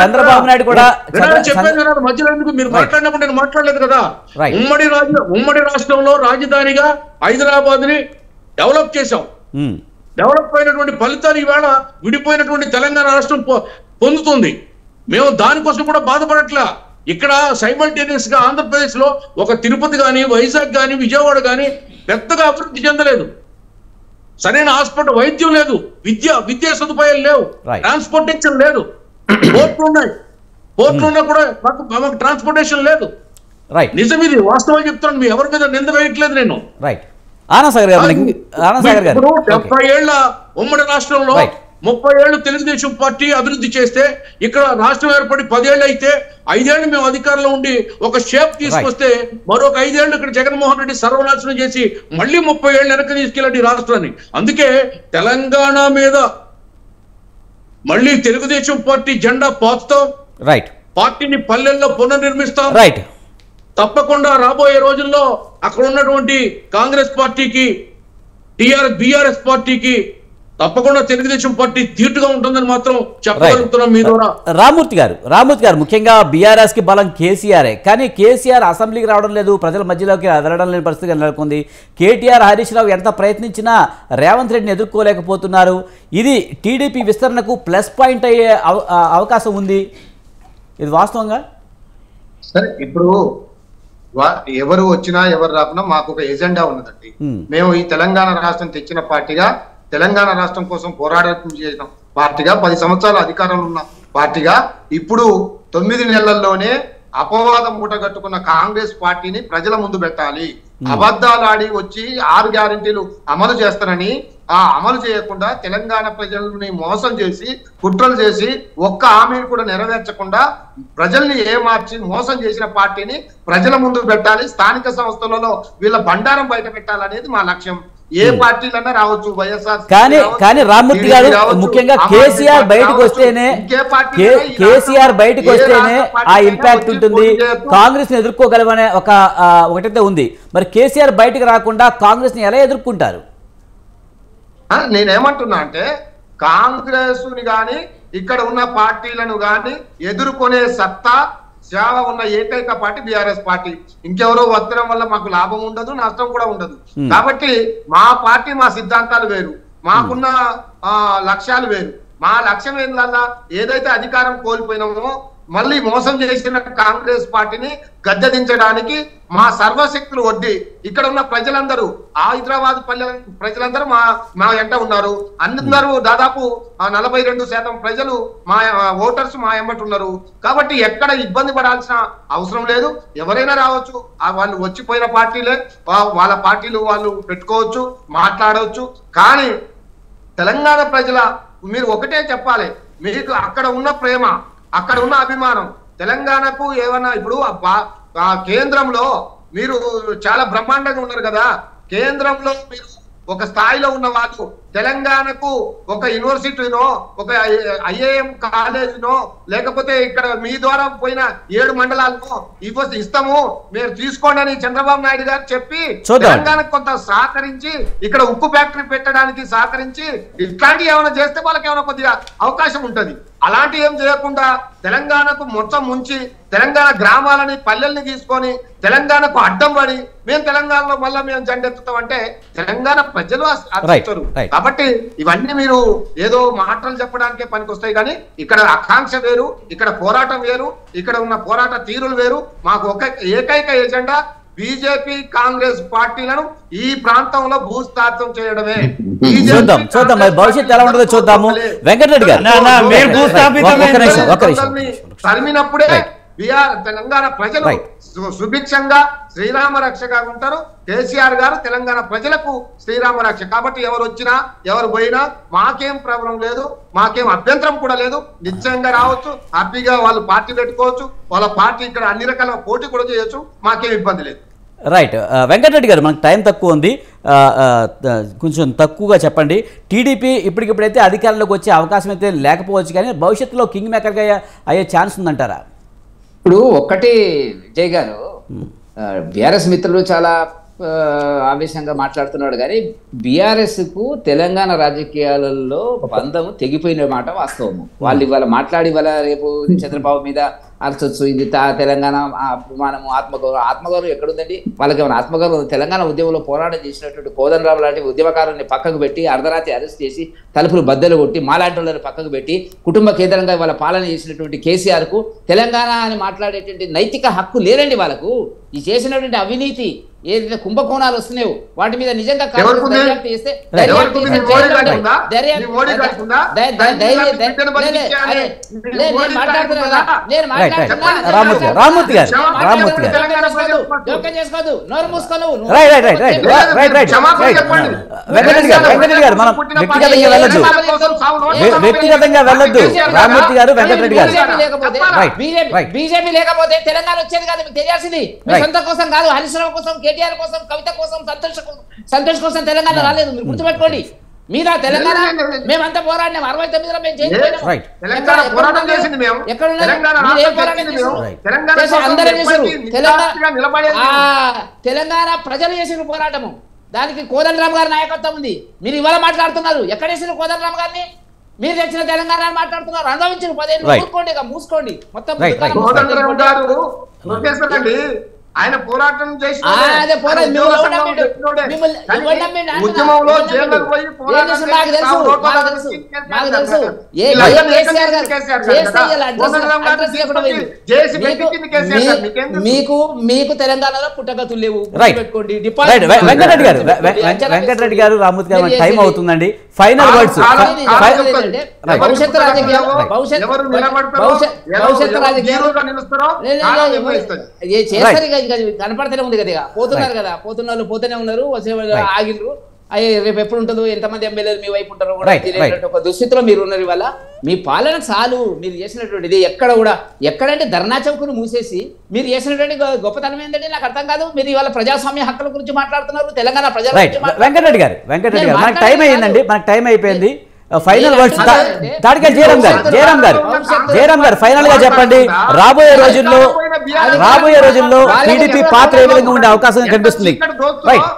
చంద్రబాబు నాయుడు కూడా మధ్యలో ఎందుకు మీరు మాట్లాడినప్పుడు నేను మాట్లాడలేదు కదా. ఉమ్మడి రాష్ట్రంలో రాజధానిగా హైదరాబాద్ ని డెవలప్ చేశాం. డెవలప్ అయినటువంటి ఫలితాలు ఇవాళ విడిపోయినటువంటి తెలంగాణ రాష్ట్రం పొందుతుంది. మేము దానికోసం కూడా బాధపడట్లా. ఇక్కడ సైమల్టేనియస్ గా ఆంధ్రప్రదేశ్ లో ఒక తిరుపతి కానీ, వైజాగ్ కానీ, విజయవాడ కానీ పెద్దగా అభివృద్ధి చెందలేదు. సరైన హాస్పిటల్, వైద్యం లేదు, విద్యా సదుపాయాలు లేవు, ట్రాన్స్పోర్టేషన్ లేదు. పోర్టులు ఉన్నా కూడా మాకు ట్రాన్స్పోర్టేషన్ లేదు. నిజం, ఇది వాస్తవం చెప్తున్నాను. మీ ఎవరి మీద నింద వేయట్లేదు నేను. ఆనంద్ సాగర్ గారు 70 ఏళ్ల ఉమ్మడి రాష్ట్రంలో 30 ఏళ్లు తెలుగుదేశం పార్టీ అభివృద్ధి చేస్తే, ఇక్కడ రాష్ట్రం ఏర్పడి 10 ఏళ్ళు అయితే, 5 ఏళ్ళు మేము అధికారంలో ఉండి ఒక షేప్ తీసుకొస్తే, మరొక 5 ఏళ్ళు ఇక్కడ జగన్మోహన్ రెడ్డి సర్వనాశనం చేసి మళ్ళీ 30 ఏళ్ళు వెనక్కి తీసుకెళ్ళండి రాష్ట్రాన్ని. అందుకే తెలంగాణ మీద మళ్ళీ తెలుగుదేశం పార్టీ జెండా పాతుతాం. పార్టీని పల్లెల్లో పునర్నిర్మిస్తాం. తప్పకుండా రాబోయే రోజుల్లో అక్కడ ఉన్నటువంటి కాంగ్రెస్ పార్టీకి, బీఆర్ఎస్ పార్టీకి తప్పకుండా తెలుగుదేశం పార్టీ ధీటుగా ఉంటుందని మాత్రం చెప్పగలుగుతున్నాం మీ ద్వారా. రామూర్తి గారు ముఖ్యంగా బీఆర్ఎస్ కి బలం కేసీఆరే, కానీ కేసీఆర్ అసెంబ్లీకి రావడం లేదు, ప్రజల మధ్యలోకి వెళ్ళడం లేని పరిస్థితి నెలకొంది. కేటీఆర్ హరీష్ రావు ఎంత ప్రయత్నించినా రేవంత్ రెడ్డిని ఎదుర్కోలేకపోతున్నారు. ఇది టీడీపీ విస్తరణకు ప్లస్ పాయింట్ అయ్యే అవకాశం ఉంది. ఇది వాస్తవంగా? సరే, ఇప్పుడు ఎవరు వచ్చినా ఎవరు రాకున్నా మాకు ఒక ఎజెండా ఉన్నదండి. మేము ఈ తెలంగాణ రాష్ట్రం తెచ్చిన పార్టీగా, తెలంగాణ రాష్ట్రం కోసం పోరాటం చేసిన పార్టీగా, 10 సంవత్సరాలు అధికారంలో ఉన్న పార్టీగా, ఇప్పుడు 9 నెలల్లోనే అపవాదం మూటగట్టుకున్న కాంగ్రెస్ పార్టీని ప్రజల ముందు పెట్టాలి. అబద్ధాలు ఆడి వచ్చి 6 గ్యారెంటీలు అమలు చేస్తారని అమలు చేయకుండా తెలంగాణ ప్రజల్ని మోసం చేసి కుట్రలు చేసి ఒక్క హామీని కూడా నెరవేర్చకుండా ప్రజల్ని ఏమార్చి మోసం చేసిన పార్టీని ప్రజల ముందు పెట్టాలి. స్థానిక సంస్థలలో వీళ్ళ బండారం బయట పెట్టాలనేది మా లక్ష్యం. ఏ పార్టీలన్నా రావచ్చు, వైఎస్ఆర్ కానీ రామ్మూర్తి గారు ముఖ్యంగా కేసీఆర్ బయటకు వస్తేనే ఆ ఇంపాక్ట్ ఉంటుంది, కాంగ్రెస్ ని ఎదుర్కోగలమనే ఒకటైతే ఉంది. మరి కేసీఆర్ బయటకు రాకుండా కాంగ్రెస్ ని ఎలా ఎదుర్కొంటారు? నేనేమంటున్నా అంటే కాంగ్రెస్ ని గాని ఇక్కడ ఉన్న పార్టీలను గాని ఎదుర్కొనే సత్తా సేవ ఉన్న ఏకైక పార్టీ బీఆర్ఎస్ పార్టీ. ఇంకెవరో వత్తడం వల్ల మాకు లాభం ఉండదు, నష్టం కూడా ఉండదు. కాబట్టి మా పార్టీ, మా సిద్ధాంతాలు వేరు, మాకున్న లక్ష్యాలు వేరు. మా లక్ష్యం ఏంటన్నా, ఏదైతే అధికారం కోల్పోయినామో మళ్ళీ మోసం చేసిన కాంగ్రెస్ పార్టీని గద్దెదించడానికి మా సర్వశక్తులు వడ్డీ ఇక్కడ ఉన్న ప్రజలందరూ, హైదరాబాద్ ప్రజలందరూ మా వెంట ఉన్నారు. అందరూ దాదాపు 42% ప్రజలు మా ఓటర్స్ మా వెంబట ఉన్నారు. కాబట్టి ఎక్కడ ఇబ్బంది పడాల్సిన అవసరం లేదు. ఎవరైనా రావచ్చు, వాళ్ళు వచ్చిపోయిన పార్టీలే, వాళ్ళ పార్టీలు వాళ్ళు పెట్టుకోవచ్చు, మాట్లాడవచ్చు. కానీ తెలంగాణ ప్రజల మీరు ఒకటే చెప్పాలి, మీకు అక్కడ ఉన్న ప్రేమ, అక్కడ ఉన్న అభిమానం, తెలంగాణకు ఏమన్నా ఇప్పుడు కేంద్రంలో మీరు చాలా బ్రహ్మాండంగా ఉన్నారు కదా, కేంద్రంలో మీరు ఒక స్థాయిలో ఉన్న వాళ్ళు తెలంగాణకు ఒక యూనివర్సిటీనో ఒక ఐఏఎం కాలేజీనో లేకపోతే ఇక్కడ మీ ద్వారా పోయిన 7 మండలాలను ఇస్తాము మీరు తీసుకోండి అని చంద్రబాబు నాయుడు గారు చెప్పి తెలంగాణకు కొంత సహకరించి ఇక్కడ ఉక్కు ఫ్యాక్టరీ పెట్టడానికి సహకరించి ఇట్లాంటివి ఏమైనా చేస్తే వాళ్ళకి ఏమైనా కొద్దిగా అవకాశం ఉంటది. అలాంటి ఏం చేయకుండా తెలంగాణకు మొత్తం ముంచి తెలంగాణ గ్రామాలని పల్లెల్ని తీసుకొని తెలంగాణకు అడ్డం పడి మేము తెలంగాణలో మళ్ళీ మేము జెండెత్తుతాం అంటే తెలంగాణ ప్రజలు అర్థిస్తారు. కాబట్టి ఇవన్నీ మీరు ఏదో మాటలు చెప్పడానికే పనికొస్తాయి, కానీ ఇక్కడ ఆకాంక్ష వేరు, ఇక్కడ పోరాటం వేరు, ఇక్కడ ఉన్న పోరాట తీరులు వేరు. మాకు ఏకైక ఎజెండా బీజేపీ కాంగ్రెస్ పార్టీలను ఈ ప్రాంతంలో భూస్థాపితం చేయడమే. చూద్దాం మరి భవిష్యత్తు ఎలా ఉంటుందో చూద్దాము. వెంకటరెడ్డి గారు తరిమినప్పుడే తెలంగాణ ప్రజలు సుభిక్షంగా శ్రీరామ రక్షగా ఉంటారు. కేసీఆర్ గారు తెలంగాణ ప్రజలకు శ్రీరామ రక్ష. కాబట్టి ఎవరు వచ్చినా ఎవరు పోయినా మాకేం ప్రాబ్లం లేదు, మాకేం అభ్యంతరం కూడా లేదు. నిశ్చయంగా రావచ్చు, హ్యాపీగా వాళ్ళు పార్టీ పెట్టుకోవచ్చు, వాళ్ళ పార్టీ ఇక్కడ అన్ని రకాల పోటీ కూడా చేయొచ్చు, మాకేం ఇబ్బంది లేదు. రైట్. వెంకటరెడ్డి గారు మనకు టైం తక్కువ ఉంది, కొంచెం తక్కువగా చెప్పండి. టీడీపీ ఇప్పటికిప్పుడైతే అధికారంలోకి వచ్చే అవకాశం అయితే లేకపోవచ్చు, కానీ భవిష్యత్తులో కింగ్ మేకర్గా అయ్యే ఛాన్స్ ఉందంటారా? ఇప్పుడు ఒక్కటి విజయ్ గారు, బీఆర్ఎస్ మిత్రులు చాలా ఆవేశంగా మాట్లాడుతున్నాడు, కానీ బీఆర్ఎస్ కు తెలంగాణ రాజకీయాలలో బంధము తెగిపోయిన మాట వాస్తవము. వాళ్ళు ఇవాళ మాట్లాడి ఇవాళ రేపు చంద్రబాబు మీద అరచొచ్చు, ఇది తెలంగాణ అభిమానము, ఆత్మగౌరవం ఎక్కడుందండి వాళ్ళకి? ఏమైనా ఆత్మగౌరవం? తెలంగాణ ఉద్యమంలో పోరాటం చేసినటువంటి కోదండరావు లాంటి ఉద్యమకారుల్ని పక్కకు పెట్టి అర్ధరాత్రి అరెస్ట్ చేసి తలుపులు బద్దలు కొట్టి మాలాంటి వాళ్ళని పక్కకు పెట్టి కుటుంబ కేంద్రంగా వాళ్ళ పాలన చేసినటువంటి కేసీఆర్ కు తెలంగాణ అని మాట్లాడేటువంటి నైతిక హక్కు లేరండి వాళ్ళకు. ఈ చేసినటువంటి అవినీతి ఏదైతే కుంభకోణాలు వస్తున్నాయో వాటి మీద నిజంగా చేస్తే వ్యక్తిగతంగా వెళ్ళొద్దు రామ్మూర్తి గారు, వెంకటరెడ్డి గారు. బీజేపీ లేకపోతే తెలంగాణ వచ్చేది కాదు, మీకు తెలియాల్సింది. సొంత కోసం కాదు, హరీశ్రావు కోసం, కేటీఆర్ కోసం, కవిత కోసం, సంతోష్ కోసం తెలంగాణ రాలేదు. మీరు గుర్తుపెట్టుకోండి. మీద తెలంగాణ మేమంతా పోరాడినాం 69లో మేము జైలుపోయినాం. తెలంగాణ ప్రజలు చేసిన పోరాటము. దానికి కోదండరామ్ గారి నాయకత్వం ఉంది. మీరు ఇవాళ మాట్లాడుతున్నారు, ఎక్కడేసిన కోదండరామ్ గారిని? మీరు తెచ్చిన తెలంగాణ మాట్లాడుతున్నారు. అనుభవించిన 10 ఏళ్ళు మూసుకోండి, ఇక మూసుకోండి మొత్తం. కోదండరామ్ గారు ప్రొఫెసర్ అండి, ఆయన పోరాటం చేసి ఉద్యమంలో జైలుకు పోయి మీకు తెలంగాణలో పుట్టగతులు లేవు. పెట్టుకోండి. వెంకటరెడ్డి గారు, రామ్మూర్తి గారు, టైం అవుతుందండి. Final words. భవిష్యత్తు రాజకీయాలు చేస్తారు, కనపడతనే ఉంది కదా. పోతున్నారు కదా, పోతున్నారు పోతూనే ఉన్నారు, ఆగిర్రు. రేపు ఎప్పుడు ఉంటుందో, ఎంతమంది ఎమ్మెల్యేలు మీ వైపు ఉంటారో కూడా తెలియనట్టు ఒక దుస్థితిలో మీరు ఉన్నారు. ఇవాళ మీ పాలన చాలు. మీరు చేసినటువంటిది ఎక్కడ కూడా, ఎక్కడంటే ధర్నా చౌకును మూసేసి మీరు చేసినటువంటి గొప్పతనం ఏంటంటే నాకు అర్థం కాదు. మీరు ఇవాళ ప్రజాస్వామ్య హక్కుల గురించి మాట్లాడుతున్నారు, తెలంగాణ ప్రజల గురించి. వెంకటరెడ్డి గారు, మనకు టైం అయ్యిందండి, మనకు టైం అయిపోయింది. ఫైనల్ వర్డ్స్ దాడికి జయరామ్ గారు ఫైనల్ గా చెప్పండి. రాబోయే రోజుల్లో టీడీపీ పాత్ర ఏ విధంగా ఉండే అవకాశం కనిపిస్తుంది? రైట్,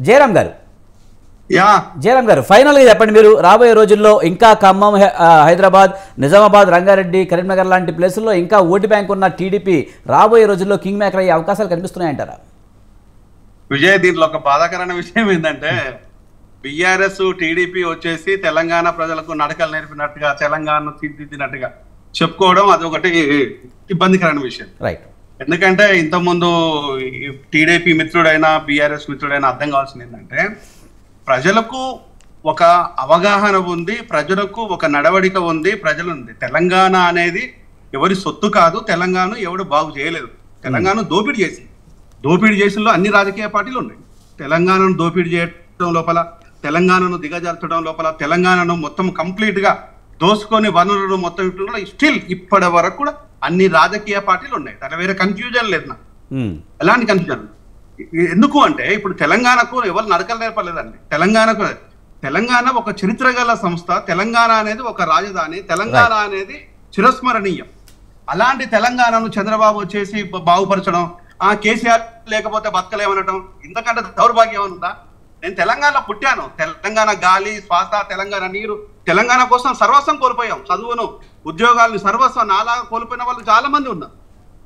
జయరామ్ గారు ఫైనల్ గా చెప్పండి. మీరు రాబోయే రోజుల్లో ఇంకా ఖమ్మం, హైదరాబాద్, నిజామాబాద్, రంగారెడ్డి, కరీంనగర్ లాంటి ప్లేసుల్లో ఇంకా ఓటు బ్యాంక్ ఉన్న టీడీపీ రాబోయే రోజుల్లో కింగ్ మేకర్ అయ్యే అవకాశాలు కనిపిస్తున్నాయంటారా? విజయ్, దీంట్లో ఒక బాధాకరమైన విషయం ఏంటంటే బీఆర్ఎస్ టీడీపీ వచ్చేసి తెలంగాణ ప్రజలకు నడకలు నేర్పినట్టుగా, తెలంగాణను తీర్చిదిద్దినట్టుగా చెప్పుకోవడం అది ఒకటి ఇబ్బందికరమైన విషయం. రైట్. ఎందుకంటే ఇంతకుముందు టీడీపీ మిత్రుడైనా బీఆర్ఎస్ మిత్రుడైనా అర్థం కావాల్సింది ఏంటంటే ప్రజలకు ఒక అవగాహన ఉంది, ప్రజలకు ఒక నడవడిక ఉంది, ప్రజలు ఉంది. తెలంగాణ అనేది ఎవరి సొత్తు కాదు, తెలంగాణ ఎవడు బాగు చేయలేదు. తెలంగాణ దోపిడీ చేసిన అన్ని రాజకీయ పార్టీలు ఉన్నాయి. తెలంగాణను దోపిడీ చేయడం లోపల, తెలంగాణను దిగజార్చడం లోపల, తెలంగాణను మొత్తం కంప్లీట్ గా దోసుకొని వనరులు మొత్తం స్టిల్ ఇప్పటి వరకు కూడా అన్ని రాజకీయ పార్టీలు ఉన్నాయి. దాని వేరే కన్ఫ్యూజన్ లేదు నాకు, ఎలాంటి కన్ఫ్యూజన్. ఎందుకు అంటే ఇప్పుడు తెలంగాణకు ఎవరు నడకలు నేర్పలేదండి. తెలంగాణ ఒక చరిత్ర గల సంస్థ. తెలంగాణ అనేది ఒక రాజధాని. తెలంగాణ అనేది చిరస్మరణీయం. అలాంటి తెలంగాణను చంద్రబాబు వచ్చేసి బాగుపరచడం, కేసీఆర్ లేకపోతే బతకలేమనటం, ఇంతకంటే దౌర్భాగ్యం ఉందా? నేను తెలంగాణలో పుట్టాను. తెలంగాణ గాలి, శ్వాస, తెలంగాణ నీరు, తెలంగాణ కోసం సర్వస్వం కోల్పోయాం. చదువును, ఉద్యోగాలను, సర్వస్వం నాలాగా కోల్పోయిన వాళ్ళు చాలా మంది ఉన్నారు.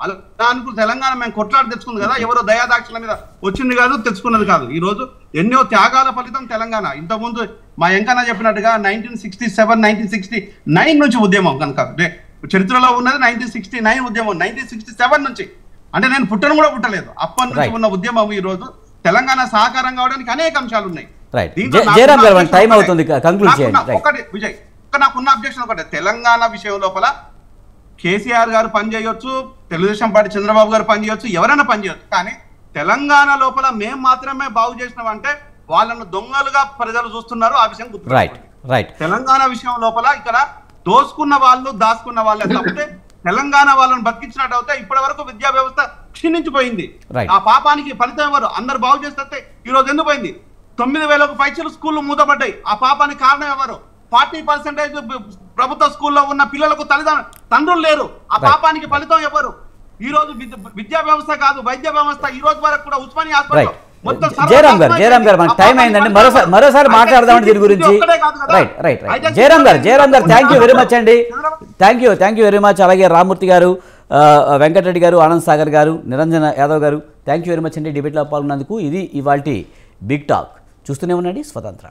అలాంటి తెలంగాణ మేము కొట్లాడి తెచ్చుకుంది కదా, ఎవరో దయాదాక్షల మీద వచ్చింది కాదు, తెచ్చుకున్నది కాదు. ఈ రోజు ఎన్నో త్యాగాల ఫలితం తెలంగాణ. ఇంతకుముందు మా వెంకన్న చెప్పినట్టుగా 1967, 1969 నుంచి ఉద్యమం కనుక చరిత్రలో ఉన్నది 1969 ఉద్యమం. 1967 నుంచి అంటే నేను పుట్టను కూడా పుట్టలేదు. అప్పటి నుంచి ఉన్న ఉద్యమం ఈ రోజు తెలంగాణ సహకారం కావడానికి అనేక అంశాలు ఉన్నాయి. ఒకటి విజయ్, నాకున్న అబ్జెక్షన్ ఒకటే, తెలంగాణ విషయం లోపల కేసీఆర్ గారు పనిచేయొచ్చు, తెలుగుదేశం పార్టీ చంద్రబాబు గారు పనిచేయొచ్చు, ఎవరైనా పనిచేయొచ్చు. కానీ తెలంగాణ లోపల మేము మాత్రమే బాగు చేసినామంటే వాళ్ళను దొంగలుగా ప్రజలు చూస్తున్నారు. ఆ విషయం గుర్తు. తెలంగాణ విషయం లోపల ఇక్కడ దోసుకున్న వాళ్ళు, దాచుకున్న వాళ్ళే తప్పితే తెలంగాణ వాళ్ళని బతికించినట్టు అవుతే ఇప్పటి వరకు విద్యా వ్యవస్థ క్షీణించిపోయింది. ఆ పాపానికి ఫలితం ఎవరు? అందరు బాగు చేస్తే ఈ రోజు ఎందుకు పోయింది? 9,000కు పైచలు స్కూళ్లు మూతపడ్డాయి. ఆ పాపానికి కారణం ఎవరు? 40% ప్రభుత్వ స్కూల్లో ఉన్న పిల్లలకు తండ్రులు లేరు. ఆ పాపానికి ఫలితం ఎవరు? ఈ రోజు విద్యా వ్యవస్థ కాదు, వైద్య వ్యవస్థ ఈ రోజు వరకు కూడా ఉస్మానియా హాస్పిటల్ జయరామ్ గారు మనకు టైం అయిందండి. మరోసారి మాట్లాడదామండి దీని గురించి. రైట్. జయరామ్ గారు థ్యాంక్ యూ వెరీ మచ్ అండి. Thank you very much. అలాగే రామ్మూర్తి గారు, వెంకటరెడ్డి గారు, ఆనంద్ సాగర్ గారు, నిరంజన్ యాదవ్ గారు, థ్యాంక్ యూ వెరీ మచ్ అండి డిబేట్లో పాల్గొన్నందుకు. ఇది ఇవాల్టి బిగ్ టాక్. చూస్తూనే ఉండండి స్వతంత్ర.